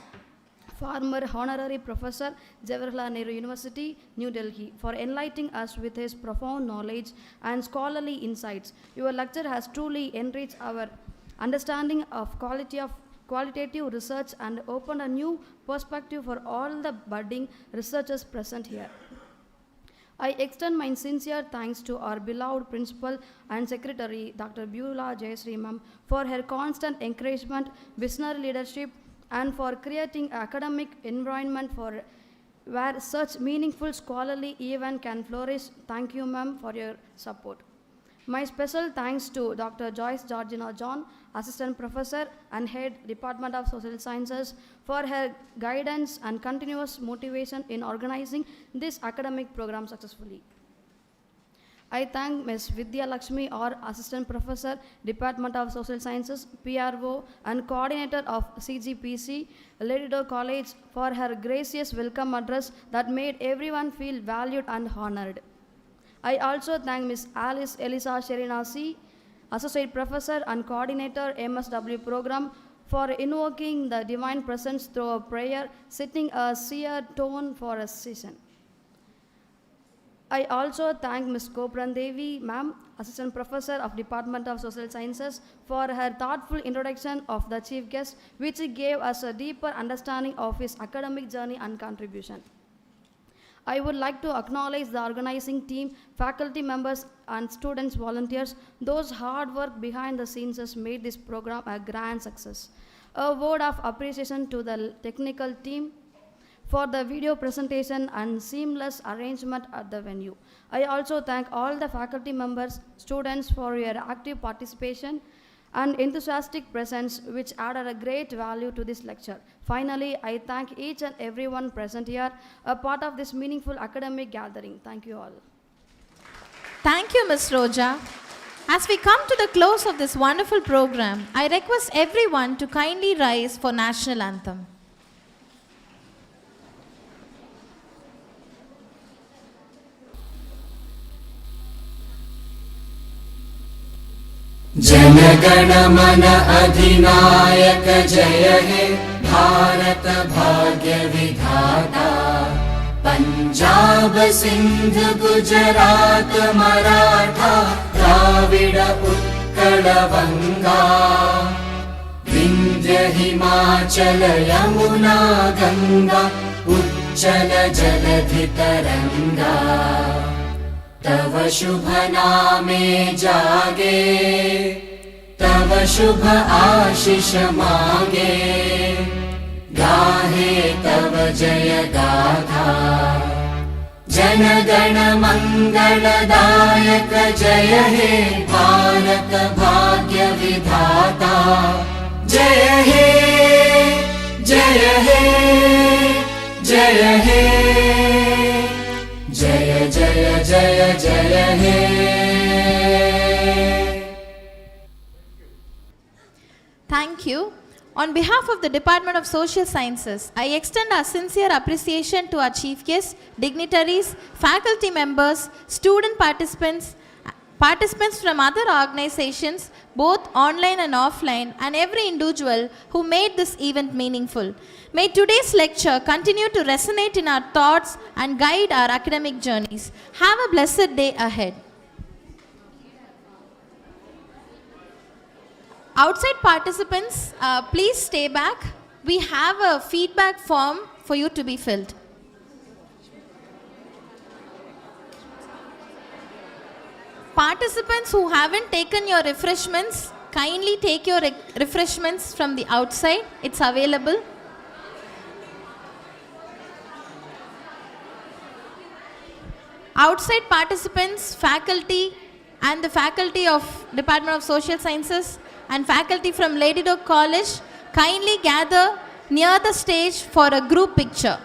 former Honorary Professor, Jawaharlal Nehru University, New Delhi, for enlightening us with his profound knowledge and scholarly insights. Your lecture has truly enriched our understanding of qualitative research and opened a new perspective for all the budding researchers present here. I extend my sincere thanks to our beloved Principal and Secretary, Dr. Beulah Jayasri Ma'am, for her constant encouragement, visionary leadership, and for creating academic environment where such meaningful scholarly event can flourish. Thank you, ma'am, for your support. My special thanks to Dr. Joyce Georgina John, Assistant Professor and Head, Department of Social Sciences, for her guidance and continuous motivation in organizing this academic program successfully. I thank Ms. Vidya Lakshmi, our Assistant Professor, Department of Social Sciences, PRO, and Coordinator of CGPC, Lady Doe College, for her gracious welcome address that made everyone feel valued and honored. I also thank Ms. Alice Elisa Sherinasi, Associate Professor and Coordinator, MSW Program, for invoking the Divine Presence through a prayer, setting a seer tone for a session. I also thank Ms. Kopran Devi, Ma'am, Assistant Professor of Department of Social Sciences, for her thoughtful introduction of the Chief Guest, which gave us a deeper understanding of his academic journey and contribution. I would like to acknowledge the organizing team, faculty members, and students volunteers. Those hard work behind the scenes has made this program a grand success. A word of appreciation to the technical team for the video presentation and seamless arrangement at the venue. I also thank all the faculty members, students for your active participation and enthusiastic presence, which added a great value to this lecture. Finally, I thank each and everyone present here, a part of this meaningful academic gathering. Thank you all. Thank you, Ms. Roja. As we come to the close of this wonderful program, I request everyone to kindly rise for National Anthem. जनगण मन अधिनायक जय हे भारत भाग्य विधाता पंजाब सिंध गुजरात मराठा द्राविड उत्कल बंगा विंध्य हिमाचल यमुना गंगा उच्चल जलधि तरंगा तव शुभ नामे जागे तव शुभ आशीष मांगे गाहे तव जय गाथा जन गण मंगलदायक जय हे भारत भाग्य विधाता जय हे जय हे जय हे जय जय जय जय हे. Thank you. On behalf of the Department of Social Sciences, I extend our sincere appreciation to our chief guests, dignitaries, faculty members, student participants from other organizations, both online and offline, and every individual who made this event meaningful. May today's lecture continue to resonate in our thoughts and guide our academic journeys. Have a blessed day ahead. Outside participants, please stay back. We have a feedback form for you to be filled. Participants who haven't taken your refreshments, kindly take your refreshments from the outside. It's available. Outside participants, faculty and the faculty of Department of Social Sciences and faculty from Lady Doe College, kindly gather near the stage for a group picture.